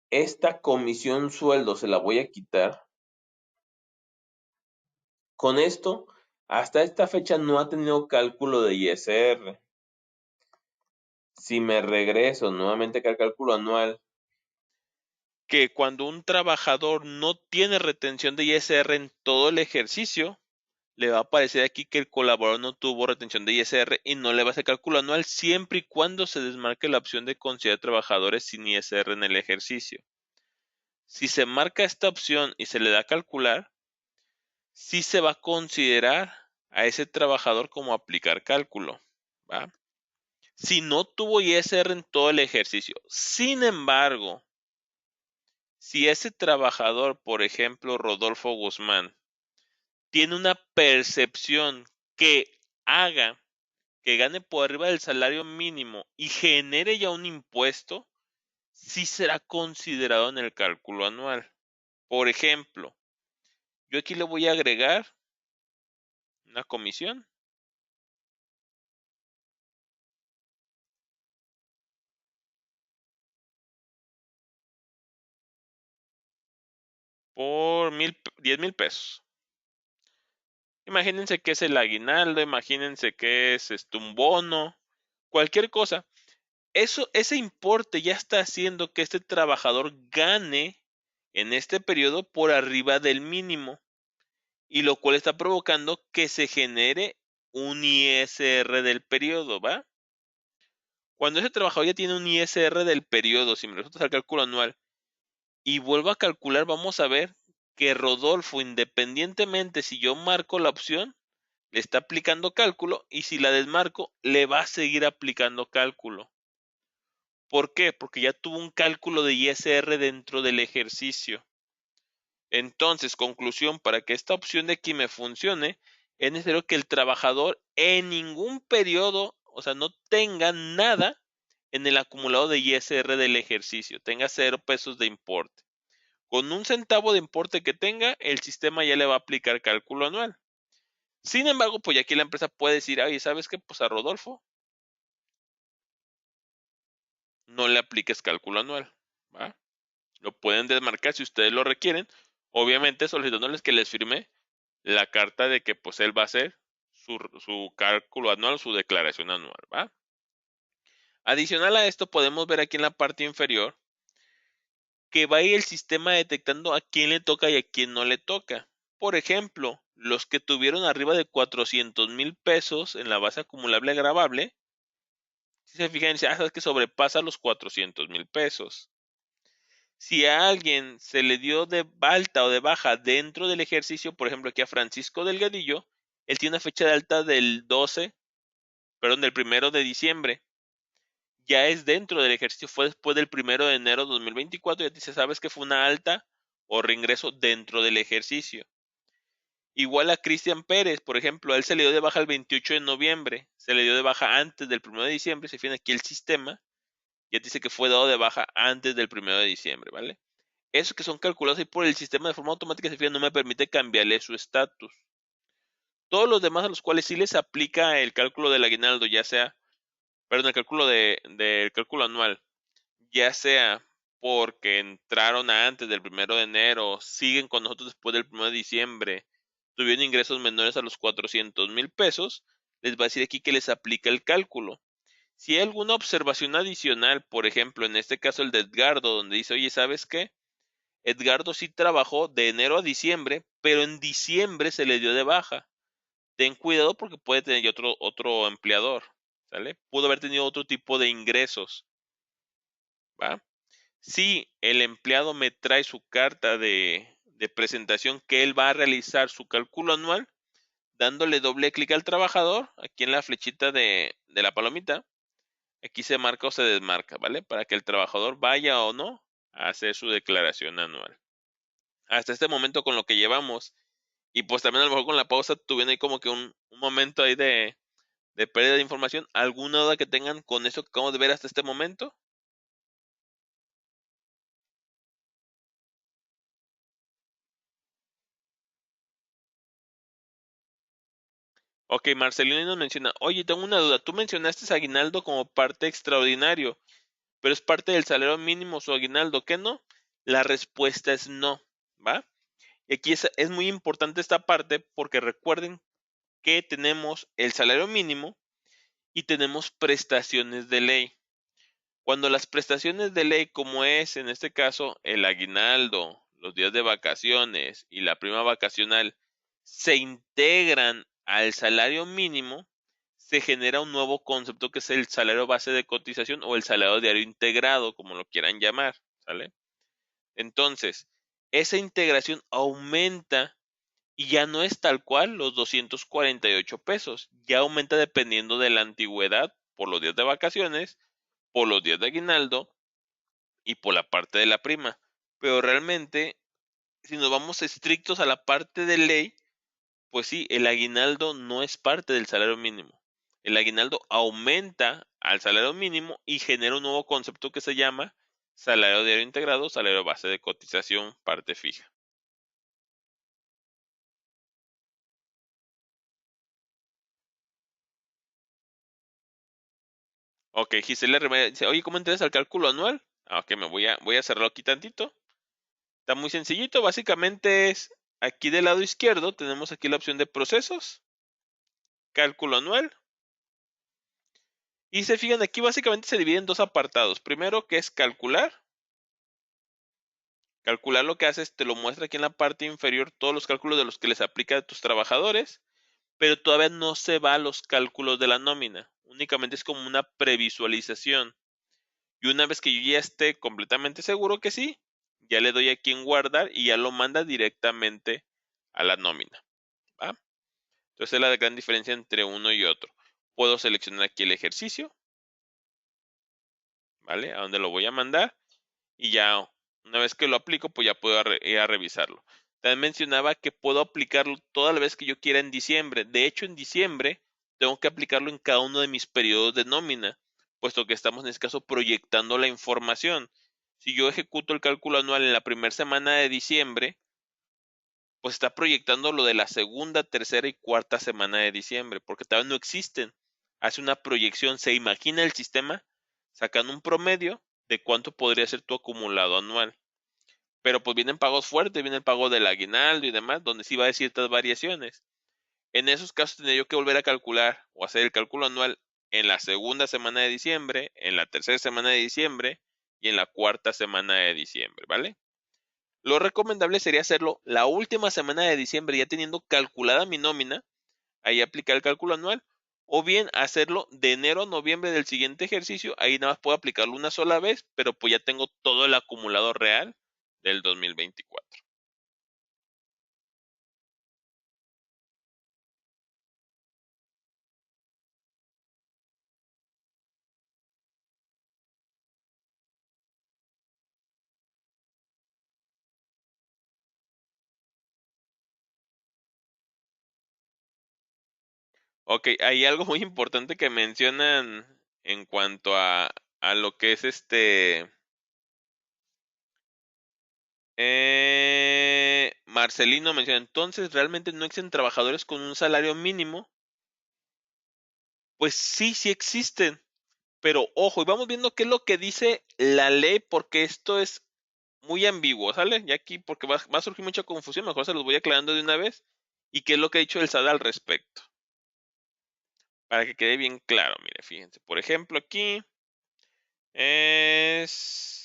esta comisión sueldo se la voy a quitar. Con esto, hasta esta fecha no ha tenido cálculo de ISR. Si me regreso nuevamente acá al cálculo anual, que cuando un trabajador no tiene retención de ISR en todo el ejercicio, le va a aparecer aquí que el colaborador no tuvo retención de ISR y no le va a hacer cálculo anual siempre y cuando se desmarque la opción de considerar trabajadores sin ISR en el ejercicio. Si se marca esta opción y se le da a calcular, sí se va a considerar a ese trabajador como aplicar cálculo, ¿va? Si no tuvo ISR en todo el ejercicio. Sin embargo, si ese trabajador, por ejemplo, Rodolfo Guzmán, tiene una percepción que haga que gane por arriba del salario mínimo y genere ya un impuesto, sí será considerado en el cálculo anual. Por ejemplo, yo aquí le voy a agregar una comisión por 10,000 pesos. Imagínense que es el aguinaldo, imagínense que es un bono, cualquier cosa. Ese importe ya está haciendo que este trabajador gane en este periodo por arriba del mínimo y lo cual está provocando que se genere un ISR del periodo, ¿va? Cuando ese trabajador ya tiene un ISR del periodo, si me resulta el cálculo anual y vuelvo a calcular, vamos a ver que Rodolfo, independientemente si yo marco la opción, le está aplicando cálculo y si la desmarco, le va a seguir aplicando cálculo. ¿Por qué? Porque ya tuvo un cálculo de ISR dentro del ejercicio. Entonces, conclusión, para que esta opción de aquí me funcione, es necesario que el trabajador en ningún periodo, o sea, no tenga nada en el acumulado de ISR del ejercicio, tenga 0 pesos de importe. Con 1 centavo de importe que tenga, el sistema ya le va a aplicar cálculo anual. Sin embargo, pues aquí la empresa puede decir, oye, ¿sabes qué? Pues a Rodolfo no le apliques cálculo anual, ¿va? Lo pueden desmarcar si ustedes lo requieren, obviamente solicitándoles que les firme la carta de que pues él va a hacer su cálculo anual, su declaración anual, ¿va? Adicional a esto, podemos ver aquí en la parte inferior que va a ir el sistema detectando a quién le toca y a quién no le toca. Por ejemplo, los que tuvieron arriba de 400,000 pesos en la base acumulable agravable, si se fijan, dice, sabes que sobrepasa los 400,000 pesos. Si a alguien se le dio de alta o de baja dentro del ejercicio, por ejemplo aquí a Francisco Delgadillo, él tiene una fecha de alta del 1 de diciembre. Ya es dentro del ejercicio, fue después del 1 de enero de 2024, ya te dice, sabes que fue una alta o reingreso dentro del ejercicio. Igual a Cristian Pérez, por ejemplo, a él se le dio de baja el 28 de noviembre, se le dio de baja antes del 1 de diciembre, se fijan aquí el sistema, ya te dice que fue dado de baja antes del 1 de diciembre, ¿vale? Esos que son calculados ahí por el sistema de forma automática, se fijan, no me permite cambiarle su estatus. Todos los demás a los cuales sí les aplica el cálculo del aguinaldo, ya sea, perdón, el cálculo del cálculo anual, ya sea porque entraron antes del 1 de enero, siguen con nosotros después del 1 de diciembre, tuvieron ingresos menores a los 400,000 pesos, les va a decir aquí que les aplica el cálculo. Si hay alguna observación adicional, por ejemplo, en este caso el de Edgardo, donde dice, oye, ¿sabes qué? Edgardo sí trabajó de enero a diciembre, pero en diciembre se le dio de baja. Ten cuidado porque puede tener otro empleador, ¿sale? Pudo haber tenido otro tipo de ingresos, ¿va? Si el empleado me trae su carta de presentación que él va a realizar su cálculo anual, dándole doble clic al trabajador, aquí en la flechita de la palomita, aquí se marca o se desmarca, ¿vale? Para que el trabajador vaya o no a hacer su declaración anual. Hasta este momento con lo que llevamos, y pues también a lo mejor con la pausa tuvieron ahí como que un momento ahí de pérdida de información. ¿Alguna duda que tengan con eso que acabamos de ver hasta este momento? Ok, Marcelino nos menciona, oye, tengo una duda, tú mencionaste aguinaldo como parte extraordinario, pero es parte del salario mínimo su aguinaldo, ¿qué no? La respuesta es no, ¿va? Y aquí es muy importante esta parte porque recuerden que tenemos el salario mínimo y tenemos prestaciones de ley. Cuando las prestaciones de ley, como es en este caso el aguinaldo, los días de vacaciones y la prima vacacional, se integran al salario mínimo, se genera un nuevo concepto que es el salario base de cotización o el salario diario integrado, como lo quieran llamar, ¿sale? Entonces, esa integración aumenta y ya no es tal cual los 248 pesos, ya aumenta dependiendo de la antigüedad por los días de vacaciones, por los días de aguinaldo y por la parte de la prima. Pero realmente, si nos vamos estrictos a la parte de ley, pues sí, el aguinaldo no es parte del salario mínimo. El aguinaldo aumenta al salario mínimo y genera un nuevo concepto que se llama salario diario integrado, salario base de cotización, parte fija. Ok, Gisela Rivera dice, oye, ¿cómo entras al cálculo anual? Ah, ok, voy a cerrarlo aquí tantito. Está muy sencillito, básicamente es aquí del lado izquierdo tenemos aquí la opción de procesos, cálculo anual. Y se fijan, aquí básicamente se divide en dos apartados. Primero, que es calcular. Calcular lo que hace es, te lo muestra aquí en la parte inferior, todos los cálculos de los que les aplica a tus trabajadores, pero todavía no se va a los cálculos de la nómina. Únicamente es como una previsualización. Y una vez que yo ya esté completamente seguro que sí, ya le doy aquí en guardar y ya lo manda directamente a la nómina, ¿va? Entonces es la gran diferencia entre uno y otro. Puedo seleccionar aquí el ejercicio, ¿vale? A donde lo voy a mandar y ya una vez que lo aplico, pues ya puedo ir a revisarlo. También mencionaba que puedo aplicarlo toda la vez que yo quiera en diciembre. De hecho, en diciembre tengo que aplicarlo en cada uno de mis periodos de nómina, puesto que estamos en este caso proyectando la información. Si yo ejecuto el cálculo anual en la primera semana de diciembre, pues está proyectando lo de la segunda, tercera y cuarta semana de diciembre, porque todavía no existen. Hace una proyección, se imagina el sistema sacando un promedio de cuánto podría ser tu acumulado anual. Pero pues vienen pagos fuertes, viene el pago del aguinaldo y demás, donde sí va a haber ciertas variaciones. En esos casos tendría yo que volver a calcular o hacer el cálculo anual en la segunda semana de diciembre, en la tercera semana de diciembre y en la cuarta semana de diciembre, ¿vale? Lo recomendable sería hacerlo la última semana de diciembre, ya teniendo calculada mi nómina, ahí aplicar el cálculo anual, o bien hacerlo de enero a noviembre del siguiente ejercicio, ahí nada más puedo aplicarlo una sola vez, pero pues ya tengo todo el acumulado real del 2024. Ok, hay algo muy importante que mencionan en cuanto a lo que es Marcelino menciona, entonces, ¿realmente no existen trabajadores con un salario mínimo? Pues sí, sí existen, pero ojo, y vamos viendo qué es lo que dice la ley, porque esto es muy ambiguo, ¿sale? Y aquí, porque va a surgir mucha confusión, mejor se los voy aclarando de una vez, y qué es lo que ha dicho el SAT al respecto, para que quede bien claro. Mire, fíjense, por ejemplo, aquí es...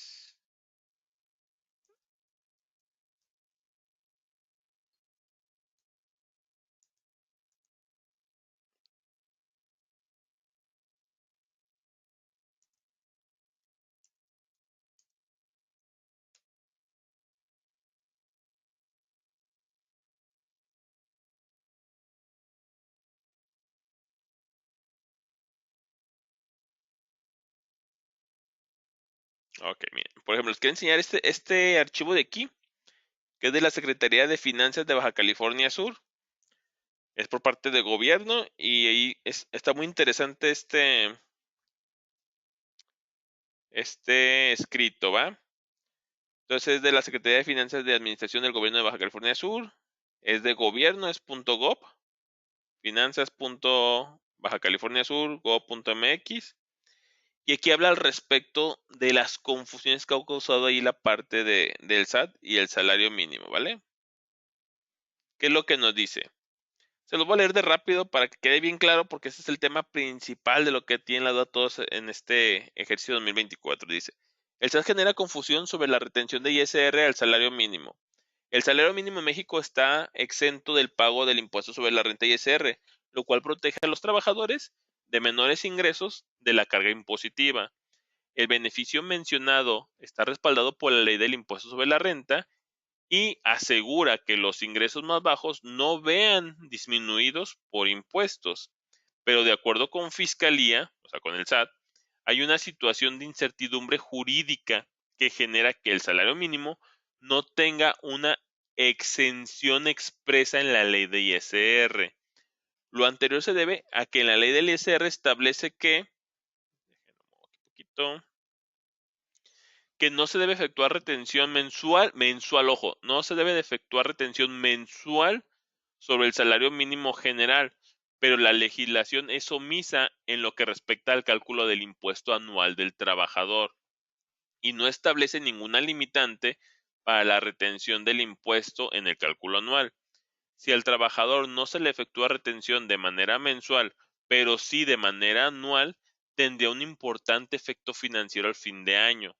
Ok, miren, por ejemplo, les quiero enseñar este archivo de aquí, que es de la Secretaría de Finanzas de Baja California Sur. Es por parte del gobierno y ahí está muy interesante este escrito, ¿va? Entonces es de la Secretaría de Finanzas de Administración del Gobierno de Baja California Sur. Es de gobierno, es .gov, finanzas.bajacaliforniasur.gov.mx. Y aquí habla al respecto de las confusiones que ha causado ahí la parte del SAT y el salario mínimo, ¿vale? ¿Qué es lo que nos dice? Se los voy a leer de rápido para que quede bien claro, porque ese es el tema principal de lo que tienen la duda todos en este ejercicio 2024. Dice, el SAT genera confusión sobre la retención de ISR al salario mínimo. El salario mínimo en México está exento del pago del impuesto sobre la renta ISR, lo cual protege a los trabajadores de menores ingresos de la carga impositiva. El beneficio mencionado está respaldado por la ley del impuesto sobre la renta y asegura que los ingresos más bajos no vean disminuidos por impuestos. Pero de acuerdo con Fiscalía, o sea, con el SAT, hay una situación de incertidumbre jurídica que genera que el salario mínimo no tenga una exención expresa en la ley de ISR. Lo anterior se debe a que en la ley del ISR establece que no se debe efectuar retención ojo, no se debe de efectuar retención mensual sobre el salario mínimo general, pero la legislación es omisa en lo que respecta al cálculo del impuesto anual del trabajador y no establece ninguna limitante para la retención del impuesto en el cálculo anual. Si al trabajador no se le efectúa retención de manera mensual, pero sí de manera anual, tendría un importante efecto financiero al fin de año.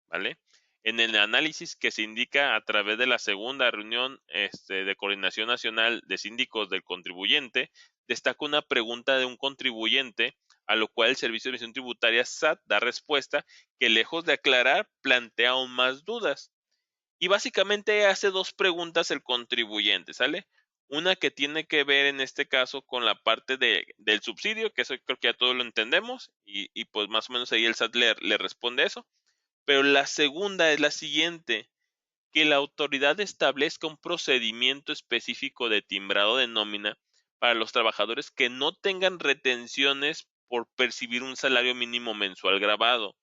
¿Vale? En el análisis que se indica a través de la segunda reunión de coordinación nacional de síndicos del contribuyente, destaca una pregunta de un contribuyente, a lo cual el Servicio de Administración Tributaria SAT da respuesta que, lejos de aclarar, plantea aún más dudas. Y básicamente hace dos preguntas el contribuyente, ¿sale? Una que tiene que ver en este caso con la parte del subsidio, que eso creo que ya todos lo entendemos, y pues más o menos ahí el SAT le responde eso. Pero la segunda es la siguiente, que la autoridad establezca un procedimiento específico de timbrado de nómina para los trabajadores que no tengan retenciones por percibir un salario mínimo mensual grabado,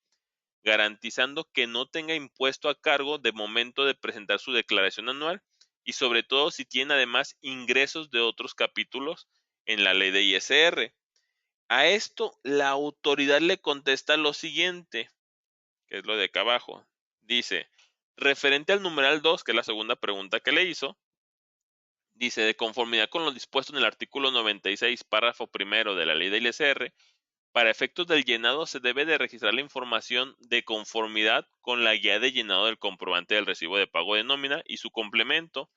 garantizando que no tenga impuesto a cargo de momento de presentar su declaración anual y sobre todo si tiene además ingresos de otros capítulos en la ley de ISR. A esto la autoridad le contesta lo siguiente, que es lo de acá abajo. Dice, referente al numeral 2, que es la segunda pregunta que le hizo, dice, de conformidad con lo dispuesto en el artículo 96, párrafo primero de la ley del ISR, Para efectos del llenado se debe de registrar la información de conformidad con la guía de llenado del comprobante del recibo de pago de nómina y su complemento,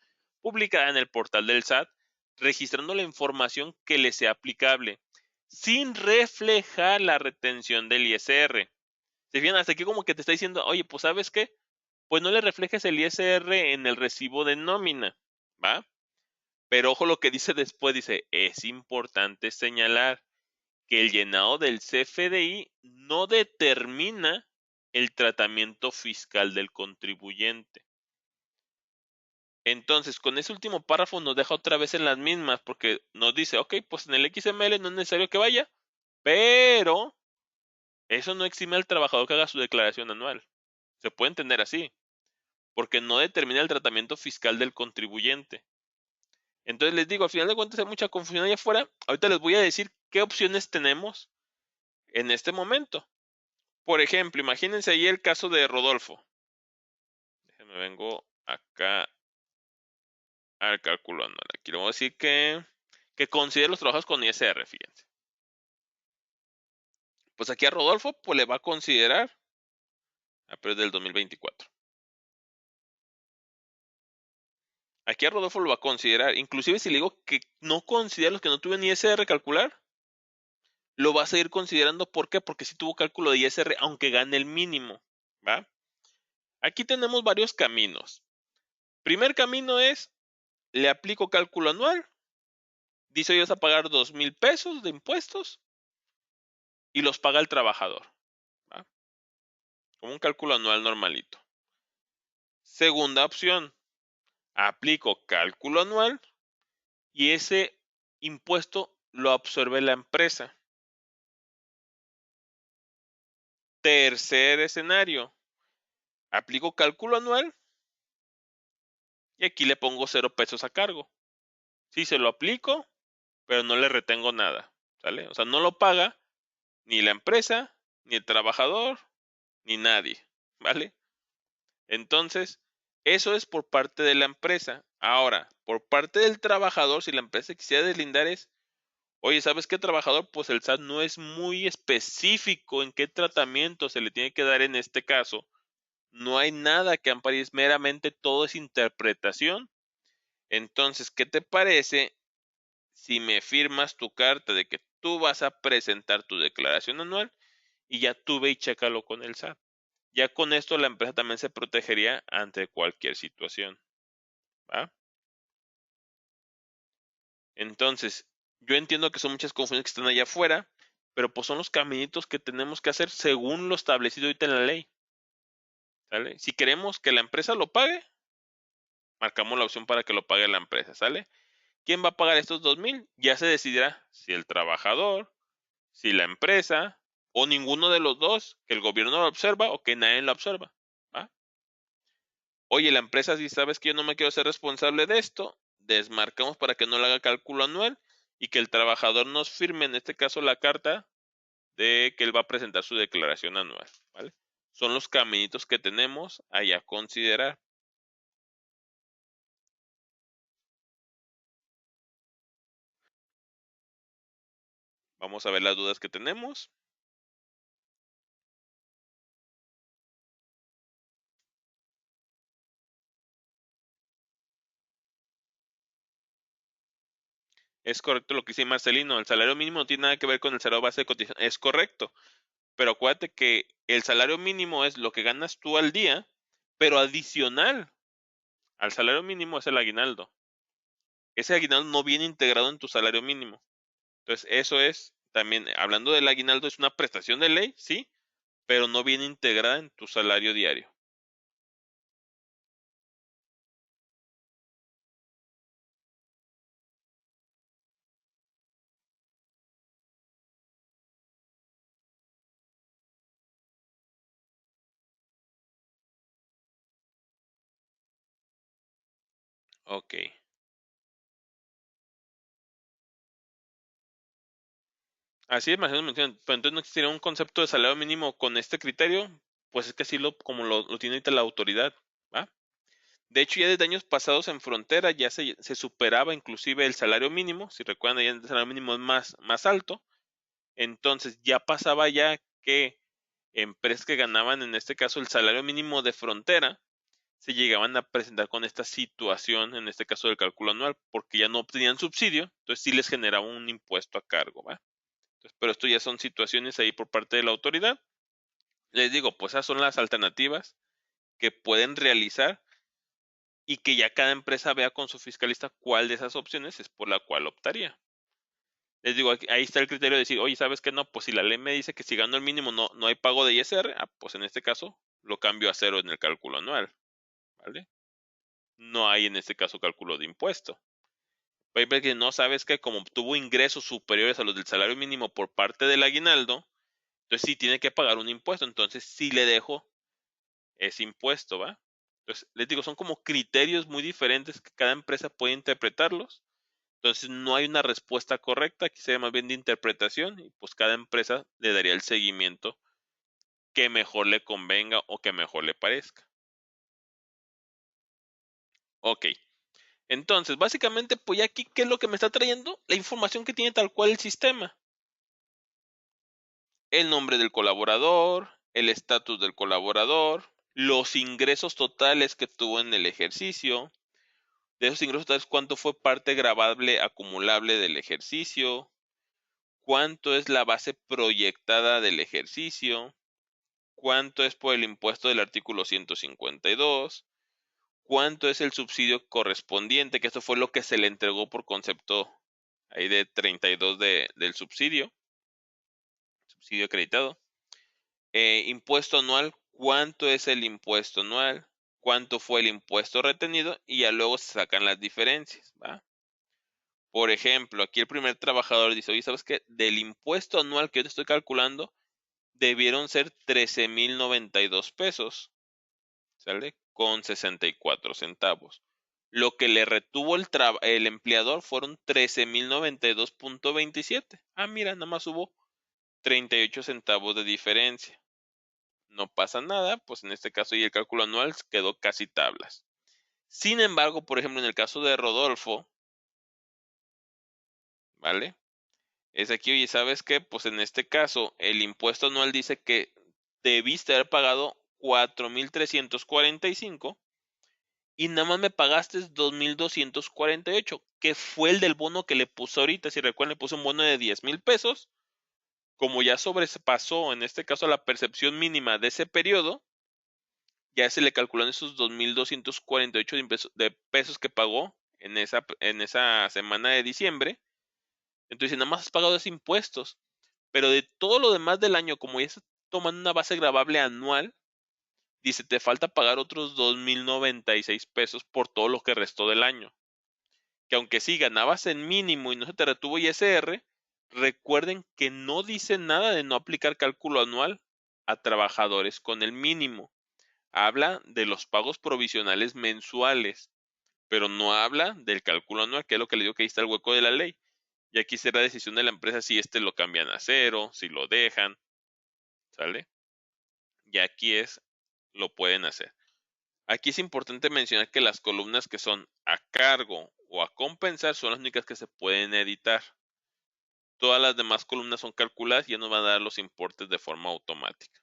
publicada en el portal del SAT, registrando la información que le sea aplicable, sin reflejar la retención del ISR. ¿Se fijan? Hasta aquí como que te está diciendo, oye, pues ¿sabes qué? Pues no le reflejes el ISR en el recibo de nómina, ¿va? Pero ojo lo que dice después, dice, es importante señalar que el llenado del CFDI no determina el tratamiento fiscal del contribuyente. Entonces, con ese último párrafo nos deja otra vez en las mismas, porque nos dice, ok, pues en el XML no es necesario que vaya, pero eso no exime al trabajador que haga su declaración anual. Se puede entender así, porque no determina el tratamiento fiscal del contribuyente. Entonces les digo, al final de cuentas hay mucha confusión allá afuera. Ahorita les voy a decir qué opciones tenemos en este momento. Por ejemplo, imagínense ahí el caso de Rodolfo. Déjenme vengo acá al cálculo anual. Aquí le voy a decir que considere los trabajos con ISR, fíjense. Pues aquí a Rodolfo pues le va a considerar, pero es del 2024. Aquí a Rodolfo lo va a considerar, inclusive si le digo que no considera los que no tuvieron ISR calcular, lo va a seguir considerando. ¿Por qué? Porque sí tuvo cálculo de ISR, aunque gane el mínimo, ¿va? Aquí tenemos varios caminos. Primer camino es, le aplico cálculo anual, dice ellos a pagar 2,000 pesos de impuestos y los paga el trabajador, ¿va? Como un cálculo anual normalito. Segunda opción, aplico cálculo anual y ese impuesto lo absorbe la empresa. Tercer escenario, aplico cálculo anual y aquí le pongo 0 pesos a cargo. Sí, se lo aplico, pero no le retengo nada, ¿sale? O sea, no lo paga ni la empresa, ni el trabajador, ni nadie, ¿vale? Entonces, eso es por parte de la empresa. Ahora, por parte del trabajador, si la empresa quisiera deslindar es, oye, ¿sabes qué, trabajador? Pues el SAT no es muy específico en qué tratamiento se le tiene que dar en este caso. No hay nada que ampare, es meramente todo es interpretación. Entonces, ¿qué te parece si me firmas tu carta de que tú vas a presentar tu declaración anual y ya tú ve y chécalo con el SAT? Ya con esto la empresa también se protegería ante cualquier situación, ¿va? Entonces, yo entiendo que son muchas confusiones que están allá afuera, pero pues son los caminitos que tenemos que hacer según lo establecido ahorita en la ley, ¿sale? Si queremos que la empresa lo pague, marcamos la opción para que lo pague la empresa, ¿sale? ¿Quién va a pagar estos 2,000? Ya se decidirá si el trabajador, si la empresa o ninguno de los dos, que el gobierno lo observa o que nadie lo observa, ¿va? Oye, la empresa, si sabes que yo no me quiero ser responsable de esto, desmarcamos para que no le haga cálculo anual y que el trabajador nos firme, en este caso, la carta de que él va a presentar su declaración anual, ¿vale? Son los caminitos que tenemos ahí a considerar. Vamos a ver las dudas que tenemos. Es correcto lo que dice Marcelino, el salario mínimo no tiene nada que ver con el salario base de cotización. Es correcto, pero acuérdate que el salario mínimo es lo que ganas tú al día, pero adicional al salario mínimo es el aguinaldo. Ese aguinaldo no viene integrado en tu salario mínimo. Entonces, eso es también, hablando del aguinaldo, es una prestación de ley, sí, pero no viene integrada en tu salario diario. Ok. Así es, más o menos mencionan, pero entonces no existiría un concepto de salario mínimo con este criterio, pues es que así como lo tiene ahorita la autoridad, ¿va? De hecho, ya desde años pasados en frontera ya se superaba inclusive el salario mínimo, si recuerdan, ya el salario mínimo es más alto, Entonces ya pasaba ya que empresas que ganaban, en este caso, el salario mínimo de frontera, se llegaban a presentar con esta situación, en este caso del cálculo anual, porque ya no obtenían subsidio, entonces sí les generaba un impuesto a cargo, ¿va? Entonces, pero esto ya son situaciones ahí por parte de la autoridad. Les digo, pues esas son las alternativas que pueden realizar y que ya cada empresa vea con su fiscalista cuál de esas opciones es por la cual optaría. Les digo, ahí está el criterio de decir, oye, ¿sabes qué? No, pues si la ley me dice que si gano el mínimo no hay pago de ISR, pues en este caso lo cambio a cero en el cálculo anual, ¿vale? No hay en este caso cálculo de impuesto. Hay veces que no sabes que como obtuvo ingresos superiores a los del salario mínimo por parte del aguinaldo, entonces sí tiene que pagar un impuesto, entonces sí le dejo ese impuesto, ¿va? Entonces, les digo, son como criterios muy diferentes que cada empresa puede interpretarlos. Entonces, no hay una respuesta correcta, aquí sería más bien de interpretación y pues cada empresa le daría el seguimiento que mejor le convenga o que mejor le parezca. Ok, entonces, básicamente, pues ya aquí, ¿qué es lo que me está trayendo? La información que tiene tal cual el sistema. El nombre del colaborador, el estatus del colaborador, los ingresos totales que tuvo en el ejercicio, de esos ingresos totales, cuánto fue parte gravable acumulable del ejercicio, cuánto es la base proyectada del ejercicio, cuánto es por el impuesto del artículo 152, cuánto es el subsidio correspondiente, que esto fue lo que se le entregó por concepto ahí de 32 del subsidio acreditado. Impuesto anual, cuánto es el impuesto anual, cuánto fue el impuesto retenido y ya luego se sacan las diferencias, ¿va? Por ejemplo, aquí el primer trabajador dice, oye, ¿sabes qué? Del impuesto anual que yo te estoy calculando, debieron ser 13,092 pesos, ¿sale? Con 64 centavos. Lo que le retuvo el empleador fueron 13,092.27. Ah, mira, nada más hubo 38 centavos de diferencia. No pasa nada, pues en este caso y el cálculo anual quedó casi tablas. Sin embargo, por ejemplo, en el caso de Rodolfo, ¿vale? Es aquí, oye, ¿sabes qué? Pues en este caso, el impuesto anual dice que debiste haber pagado 4,345 y nada más me pagaste 2,248, que fue el del bono que le puso ahorita. Si recuerdan, le puso un bono de 10,000 pesos. Como ya sobrepasó, en este caso, la percepción mínima de ese periodo, ya se le calculan esos 2,248 de pesos que pagó en esa semana de diciembre. Entonces, nada más has pagado esos impuestos. Pero de todo lo demás del año, como ya se toman una base gravable anual, dice, te falta pagar otros 2,096 pesos por todo lo que restó del año. Que aunque sí ganabas en mínimo y no se te retuvo ISR, recuerden que no dice nada de no aplicar cálculo anual a trabajadores con el mínimo. Habla de los pagos provisionales mensuales, pero no habla del cálculo anual, que es lo que le digo que ahí está el hueco de la ley. Y aquí será decisión de la empresa si lo cambian a cero, si lo dejan, ¿sale? Y aquí lo pueden hacer. Aquí es importante mencionar que las columnas que son a cargo o a compensar son las únicas que se pueden editar. Todas las demás columnas son calculadas y ya nos van a dar los importes de forma automática,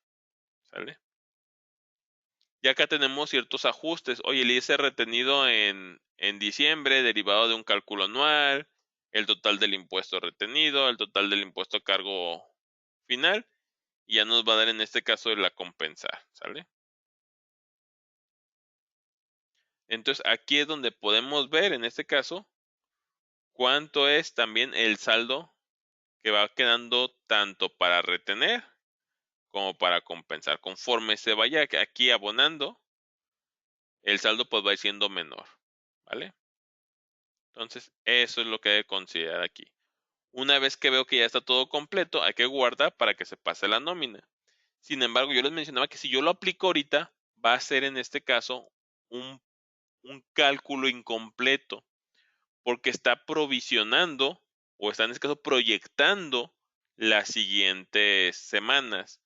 ¿sale? Y acá tenemos ciertos ajustes. Oye, el ISR retenido en diciembre, derivado de un cálculo anual, el total del impuesto retenido, el total del impuesto a cargo final, y ya nos va a dar en este caso la compensar, ¿sale? Entonces aquí es donde podemos ver en este caso cuánto es también el saldo que va quedando tanto para retener como para compensar. Conforme se vaya aquí abonando, el saldo pues va a ir siendo menor, ¿vale? Entonces, eso es lo que hay que considerar aquí. Una vez que veo que ya está todo completo, hay que guardar para que se pase la nómina. Sin embargo, yo les mencionaba que si yo lo aplico ahorita, va a ser en este caso un, un cálculo incompleto, porque está provisionando o está en este caso proyectando las siguientes semanas.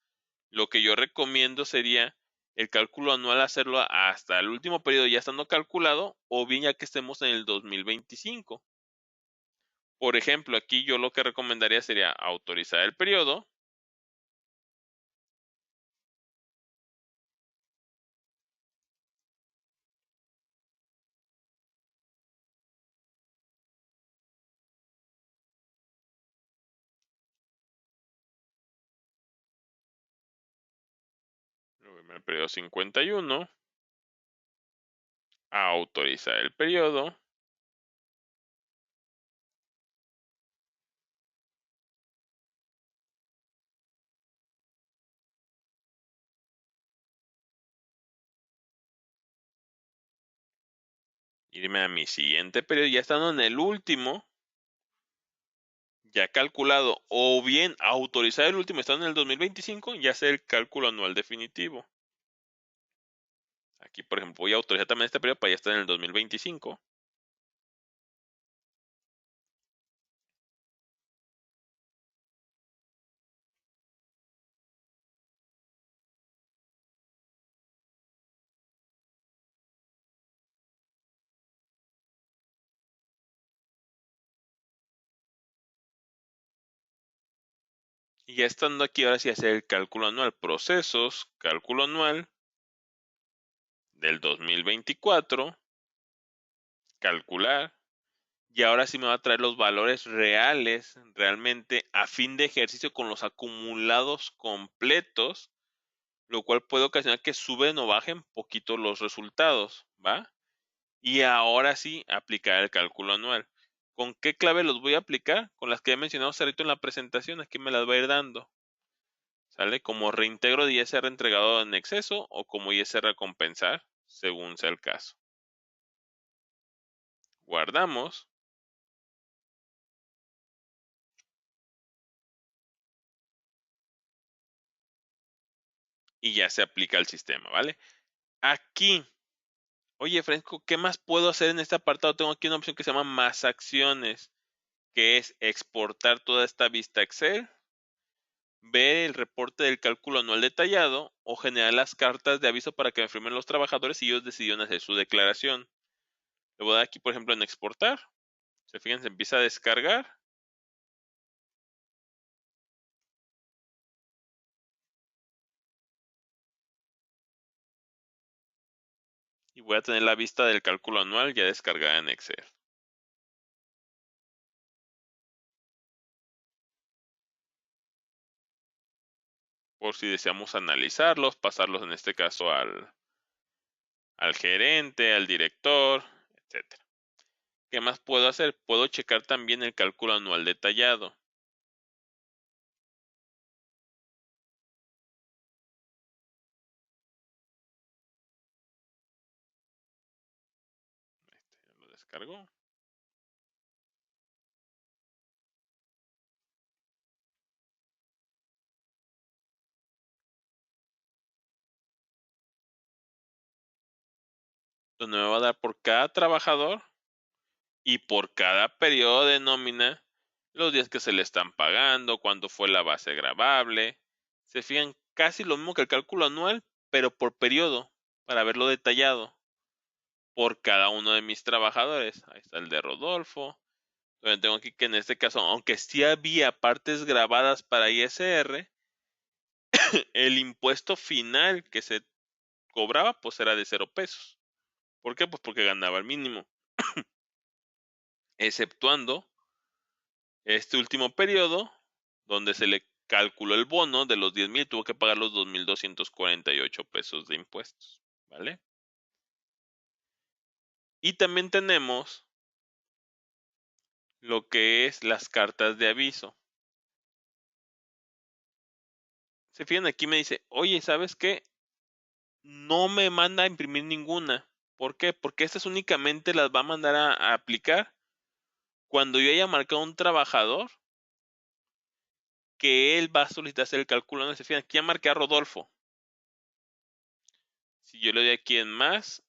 Lo que yo recomiendo sería el cálculo anual hacerlo hasta el último periodo ya estando calculado o bien ya que estemos en el 2025. Por ejemplo, aquí yo lo que recomendaría sería autorizar el periodo. Luego en el periodo 51, autorizar el periodo. Irme a mi siguiente periodo, ya estando en el último, ya calculado, o bien autorizar el último estando en el 2025, ya hacer el cálculo anual definitivo. Aquí, por ejemplo, voy a autorizar también este periodo para ya estar en el 2025. Y ya estando aquí, ahora sí hacer el cálculo anual. Procesos, cálculo anual del 2024, calcular. Y ahora sí me va a traer los valores reales, realmente a fin de ejercicio con los acumulados completos, lo cual puede ocasionar que suben o bajen poquito los resultados, ¿va? Y ahora sí aplicar el cálculo anual. ¿Con qué clave los voy a aplicar? Con las que he mencionado hace rato en la presentación, aquí me las va a ir dando. ¿Sale? Como reintegro de ISR entregado en exceso o como ISR a compensar, según sea el caso. Guardamos. Y ya se aplica el sistema, ¿vale? Aquí, oye, Fresco, ¿qué más puedo hacer en este apartado? Tengo aquí una opción que se llama más acciones, que es exportar toda esta vista Excel, ver el reporte del cálculo anual detallado o generar las cartas de aviso para que me firmen los trabajadores si ellos decidieron hacer su declaración. Le voy a dar aquí, por ejemplo, en exportar. Se fijan, se empieza a descargar. Y voy a tener la vista del cálculo anual ya descargada en Excel. Por si deseamos analizarlos, pasarlos en este caso al gerente, al director, etcétera. ¿Qué más puedo hacer? Puedo checar también el cálculo anual detallado. Ya lo descargó. Donde me va a dar por cada trabajador y por cada periodo de nómina los días que se le están pagando, cuánto fue la base gravable. Se fijan casi lo mismo que el cálculo anual, pero por periodo, para verlo detallado por cada uno de mis trabajadores. Ahí está el de Rodolfo. Donde tengo aquí que en este caso, aunque sí había partes grabadas para ISR, el impuesto final que se cobraba pues era de 0 pesos. ¿Por qué? Pues porque ganaba el mínimo. Exceptuando este último periodo, donde se le calculó el bono de los 10,000, tuvo que pagar los 2,248 pesos de impuestos. ¿Vale? Y también tenemos lo que es las cartas de aviso. Se fijan, aquí me dice, oye, ¿sabes qué? No me manda a imprimir ninguna. ¿Por qué? Porque estas únicamente las va a mandar a aplicar cuando yo haya marcado un trabajador que él va a solicitar hacer el cálculo. No se fijan, aquí ya marqué a Rodolfo. Si yo le doy aquí en más,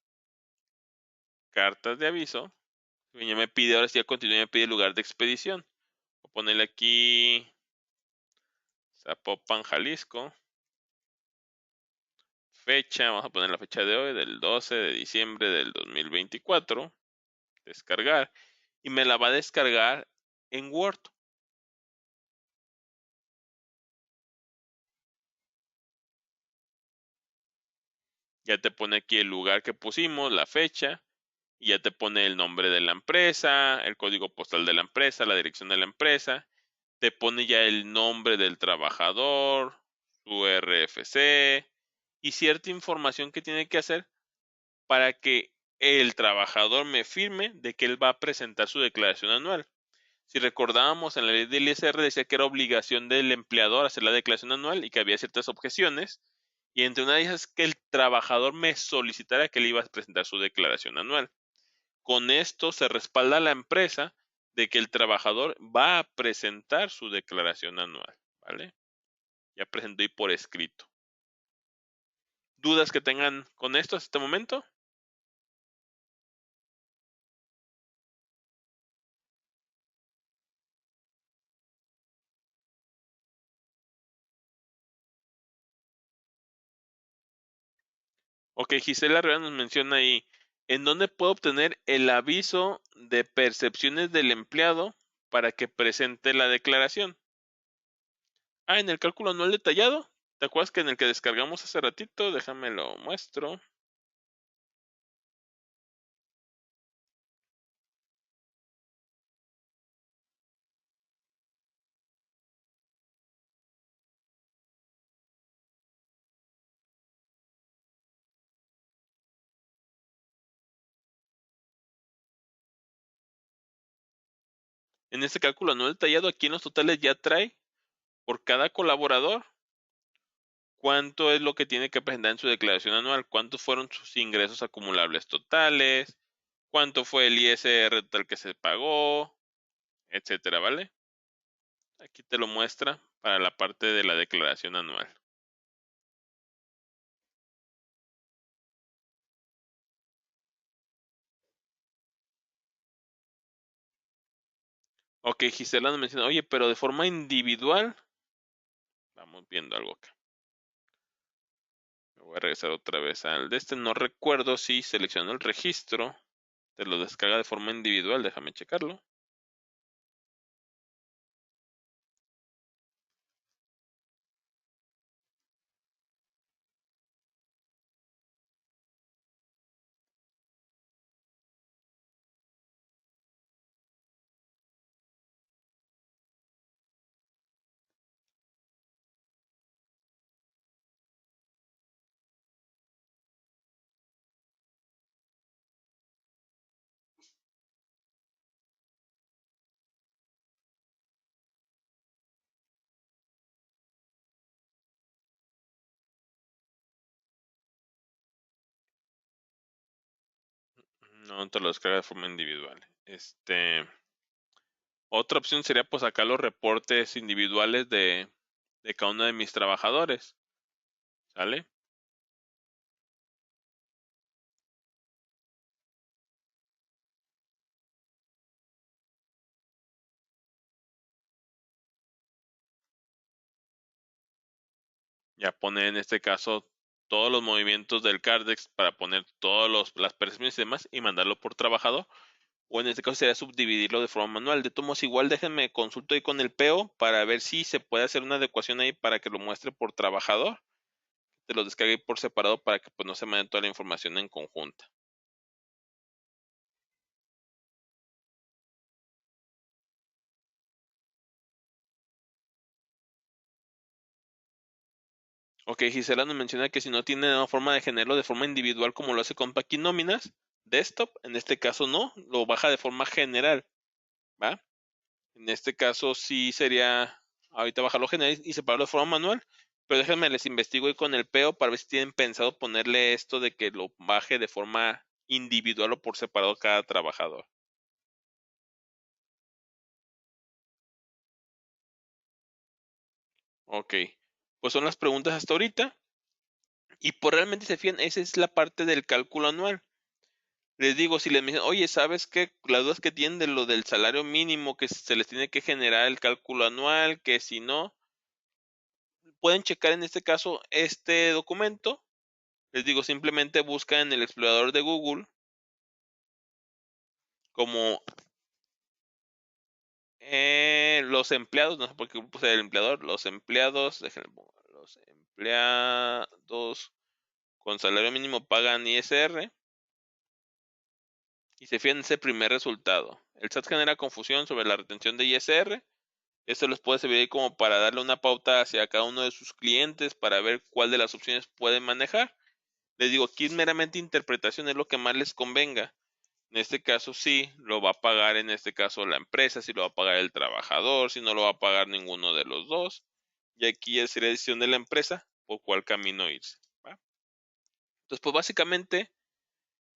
cartas de aviso, ya me pide, ahora sí ya continúa, me pide lugar de expedición. Voy a ponerle aquí Zapopan, Jalisco. Fecha, vamos a poner la fecha de hoy, del 12 de diciembre del 2024. Descargar. Y me la va a descargar en Word. Ya te pone aquí el lugar que pusimos, la fecha, y ya te pone el nombre de la empresa, el código postal de la empresa, la dirección de la empresa, te pone ya el nombre del trabajador, su RFC y cierta información que tiene que hacer para que el trabajador me firme de que él va a presentar su declaración anual. Si recordábamos, en la ley del ISR decía que era obligación del empleador hacer la declaración anual y que había ciertas objeciones, y entre una de ellas es que el trabajador me solicitara que él iba a presentar su declaración anual. Con esto se respalda a la empresa de que el trabajador va a presentar su declaración anual, ¿vale? Ya presentó y por escrito. ¿Dudas que tengan con esto hasta este momento? Ok, Gisela Rivera nos menciona ahí, ¿en dónde puedo obtener el aviso de percepciones del empleado para que presente la declaración? Ah, en el cálculo anual detallado. ¿Te acuerdas que en el que descargamos hace ratito? Déjame lo muestro. En este cálculo anual detallado, aquí en los totales ya trae por cada colaborador cuánto es lo que tiene que presentar en su declaración anual, cuántos fueron sus ingresos acumulables totales, cuánto fue el ISR total que se pagó, etcétera, ¿vale? Aquí te lo muestra para la parte de la declaración anual. Ok, Gisela nos menciona, oye, pero de forma individual, vamos viendo algo acá. Me voy a regresar otra vez al de este, no recuerdo si seleccionó el registro, te lo descarga de forma individual, déjame checarlo. No te lo descarga de forma individual. Otra opción sería pues sacar los reportes individuales de cada uno de mis trabajadores. ¿Sale? Ya pone en este caso todos los movimientos del Cardex para poner todas las percepciones y demás y mandarlo por trabajador. O en este caso sería subdividirlo de forma manual. De todos modos, igual déjenme consulto ahí con el PEO para ver si se puede hacer una adecuación ahí para que lo muestre por trabajador. Te lo descargue por separado para que pues no se mande toda la información en conjunta. Ok, Gisela nos menciona que si no tiene una forma de generarlo de forma individual como lo hace con Paqui Nóminas, desktop, en este caso no, lo baja de forma general, ¿va? En este caso sí sería ahorita bajarlo general y separarlo de forma manual, pero déjenme les investigo ahí con el PEO para ver si tienen pensado ponerle esto de que lo baje de forma individual o por separado cada trabajador. Ok, pues son las preguntas hasta ahorita y por realmente se fijan, esa es la parte del cálculo anual. Les digo, si les dicen, oye, ¿sabes qué? Las dudas que tienen de lo del salario mínimo, que se les tiene que generar el cálculo anual, que si no, pueden checar en este caso este documento. Les digo, simplemente busca en el explorador de Google como Los empleados, no sé por qué puse el empleador, los empleados, déjenme pongo, los empleados con salario mínimo pagan ISR y se fían en ese primer resultado. El SAT genera confusión sobre la retención de ISR. Esto les puede servir como para darle una pauta hacia cada uno de sus clientes para ver cuál de las opciones pueden manejar. Les digo, aquí es meramente interpretación, es lo que más les convenga. En este caso sí, lo va a pagar en este caso la empresa, si lo va a pagar el trabajador, si no lo va a pagar ninguno de los dos. Y aquí ya sería decisión de la empresa por cuál camino irse. ¿Va? Entonces, pues básicamente,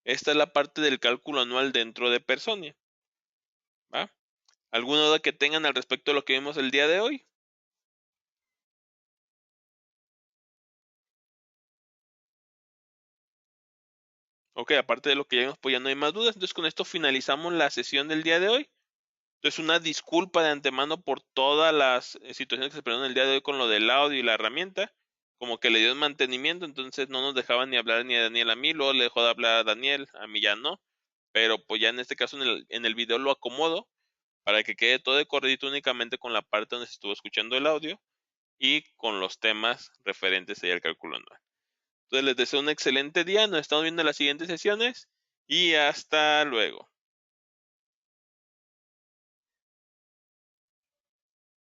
esta es la parte del cálculo anual dentro de Personia. ¿Va? ¿Alguna duda que tengan al respecto de lo que vimos el día de hoy? Ok, aparte de lo que ya vimos, pues ya no hay más dudas. Entonces, con esto finalizamos la sesión del día de hoy. Entonces, una disculpa de antemano por todas las situaciones que se perdieron el día de hoy con lo del audio y la herramienta. Como que le dio mantenimiento, entonces no nos dejaban ni hablar ni a Daniel a mí, luego le dejó de hablar a Daniel, a mí ya no. Pero pues ya en este caso en el video lo acomodo para que quede todo de corridito únicamente con la parte donde se estuvo escuchando el audio y con los temas referentes ahí al cálculo anual. Entonces les deseo un excelente día, nos estamos viendo en las siguientes sesiones y hasta luego.